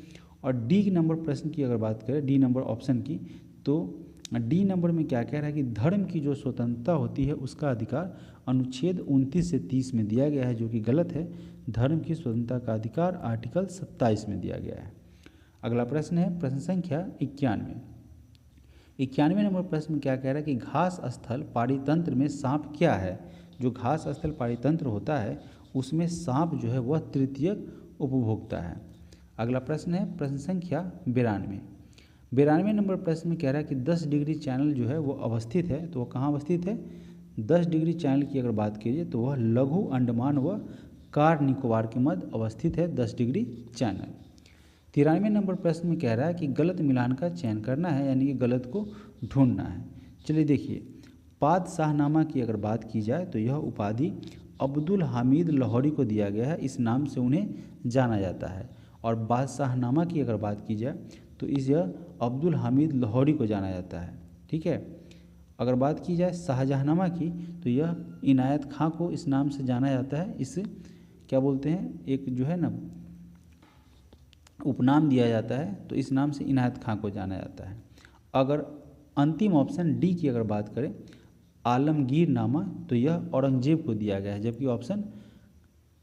और डी नंबर प्रश्न की अगर बात करें, डी नंबर ऑप्शन की, तो डी नंबर में क्या कह रहा है कि धर्म की जो स्वतंत्रता होती है उसका अधिकार अनुच्छेद 29 से 30 में दिया गया है, जो कि गलत है। धर्म की स्वतंत्रता का अधिकार आर्टिकल 27 में दिया गया है। अगला प्रश्न है प्रश्न संख्या 91 नंबर प्रश्न में क्या कह रहा है कि घास स्थल पारितंत्र में सांप क्या है। जो घास स्थल पारितंत्र होता है उसमें सांप जो है वह तृतीयक उपभोक्ता है। अगला प्रश्न है प्रश्न संख्या 92 नंबर प्रश्न में कह रहा है कि 10 डिग्री चैनल जो है वो अवस्थित है, तो वह कहाँ अवस्थित है। 10 डिग्री चैनल की अगर बात कीजिए तो वह लघु अंडमान व कार निकोबार के मध्य अवस्थित है 10 डिग्री चैनल। 93 नंबर प्रश्न में कह रहा है कि गलत मिलान का चयन करना है, यानी कि गलत को ढूंढना है। चलिए देखिए, पातशाहनामा की अगर बात की जाए तो यह उपाधि अब्दुल हामिद लाहौरी को दिया गया है, इस नाम से उन्हें जाना जाता है। और बादशाहनामा की अगर बात की जाए तो यह अब्दुल हामिद लाहौरी को जाना जाता है, ठीक है। अगर बात की जाए शाहजहाँनामा की तो यह इनायत खां को इस नाम से जाना जाता है। इस क्या बोलते हैं, एक जो है ना उपनाम दिया जाता है, तो इस नाम से इनायत खां को जाना जाता है। अगर अंतिम ऑप्शन डी की अगर बात करें आलमगीर नामा, तो यह औरंगजेब को दिया गया है, जबकि ऑप्शन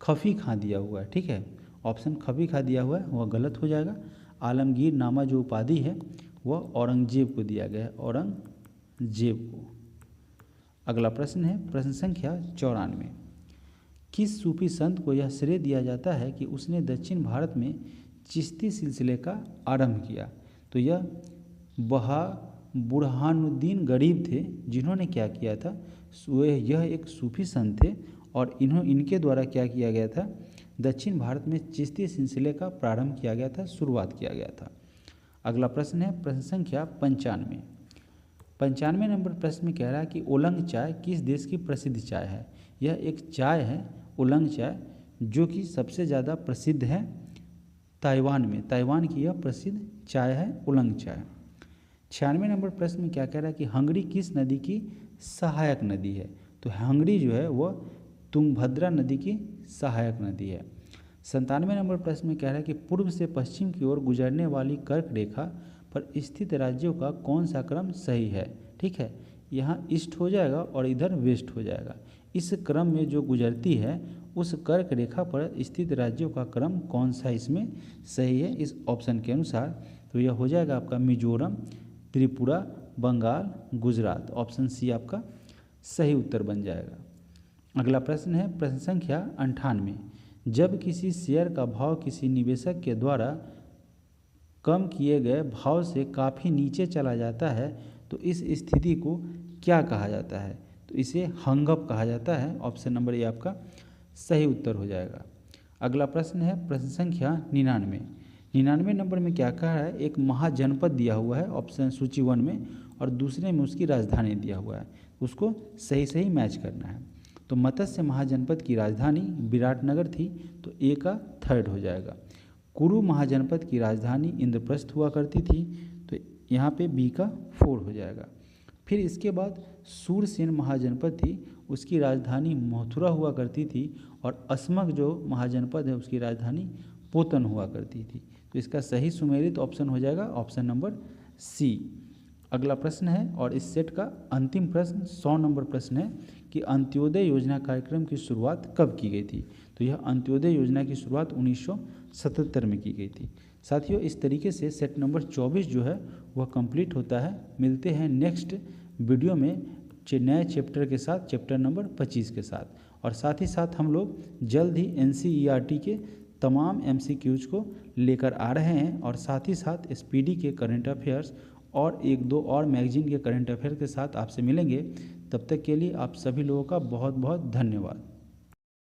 खफी खां दिया हुआ है, ठीक है। ऑप्शन खफी खां दिया हुआ है वह गलत हो जाएगा। आलमगीर नामा जो उपाधि है वह औरंगजेब को दिया गया है, औरंगजेब को। अगला प्रश्न है प्रश्न संख्या 94। किस सूफी संत को यह श्रेय दिया जाता है कि उसने दक्षिण भारत में चिश्ती सिलसिले का आरंभ किया। तो यह बुरहानुद्दीन गरीब थे, जिन्होंने क्या किया था, यह एक सूफी संत थे और इनके द्वारा क्या किया गया था, दक्षिण भारत में चिश्ती सिलसिले का प्रारंभ किया गया था, शुरुआत किया गया था। अगला प्रश्न है प्रश्न संख्या 95। 95 नंबर प्रश्न में कह रहा है कि ओलंग चाय किस देश की प्रसिद्ध चाय है। यह एक चाय है ओलंग चाय, जो कि सबसे ज़्यादा प्रसिद्ध है ताइवान में। ताइवान की यह प्रसिद्ध चाय है ओलंग चाय। 96 नंबर प्रश्न में क्या कह रहा है कि हंगरी किस नदी की सहायक नदी है। तो हंगरी जो है वह तुंगभद्रा नदी की सहायक नदी है। 97 नंबर प्रश्न में कह रहा है कि पूर्व से पश्चिम की ओर गुजरने वाली कर्क रेखा पर स्थित राज्यों का कौन सा क्रम सही है। ठीक है, यहाँ ईस्ट हो जाएगा और इधर वेस्ट हो जाएगा। इस क्रम में जो गुजरती है उस कर्क रेखा पर स्थित राज्यों का क्रम कौन सा इसमें सही है इस ऑप्शन के अनुसार। तो यह हो जाएगा आपका मिजोरम, त्रिपुरा, बंगाल, गुजरात। ऑप्शन सी आपका सही उत्तर बन जाएगा। अगला प्रश्न है प्रश्न संख्या 98। जब किसी शेयर का भाव किसी निवेशक के द्वारा कम किए गए भाव से काफ़ी नीचे चला जाता है तो इस स्थिति को क्या कहा जाता है। तो इसे हंगअप कहा जाता है। ऑप्शन नंबर ए आपका सही उत्तर हो जाएगा। अगला प्रश्न है प्रश्न संख्या 99। 99 नंबर में क्या कहा है, एक महाजनपद दिया हुआ है ऑप्शन सूची 1 में और दूसरे में उसकी राजधानी दिया हुआ है, उसको सही सही मैच करना है। तो मत्स्य महाजनपद की राजधानी विराटनगर थी, तो ए का थर्ड हो जाएगा। कुरु महाजनपद की राजधानी इंद्रप्रस्थ हुआ करती थी, तो यहाँ पे बी का 4 हो जाएगा। फिर इसके बाद सूरसेन महाजनपद थी, उसकी राजधानी मथुरा हुआ करती थी और असमक जो महाजनपद है उसकी राजधानी पोतन हुआ करती थी। तो इसका सही सुमेलित ऑप्शन हो जाएगा ऑप्शन नंबर सी। अगला प्रश्न है और इस सेट का अंतिम प्रश्न 100 नंबर प्रश्न है कि अंत्योदय योजना कार्यक्रम की शुरुआत कब की गई थी। तो यह अंत्योदय योजना की शुरुआत 1977 में की गई थी। साथियों, इस तरीके से सेट नंबर 24 जो है वह कंप्लीट होता है। मिलते हैं नेक्स्ट वीडियो में नए चैप्टर के साथ, चैप्टर नंबर 25 के साथ। और साथ ही साथ हम लोग जल्द ही NCERT के तमाम MCQs को लेकर आ रहे हैं और साथ ही साथ SPD के करंट अफेयर्स और एक दो और मैगजीन के करंट अफेयर के साथ आपसे मिलेंगे। तब तक के लिए आप सभी लोगों का बहुत बहुत धन्यवाद।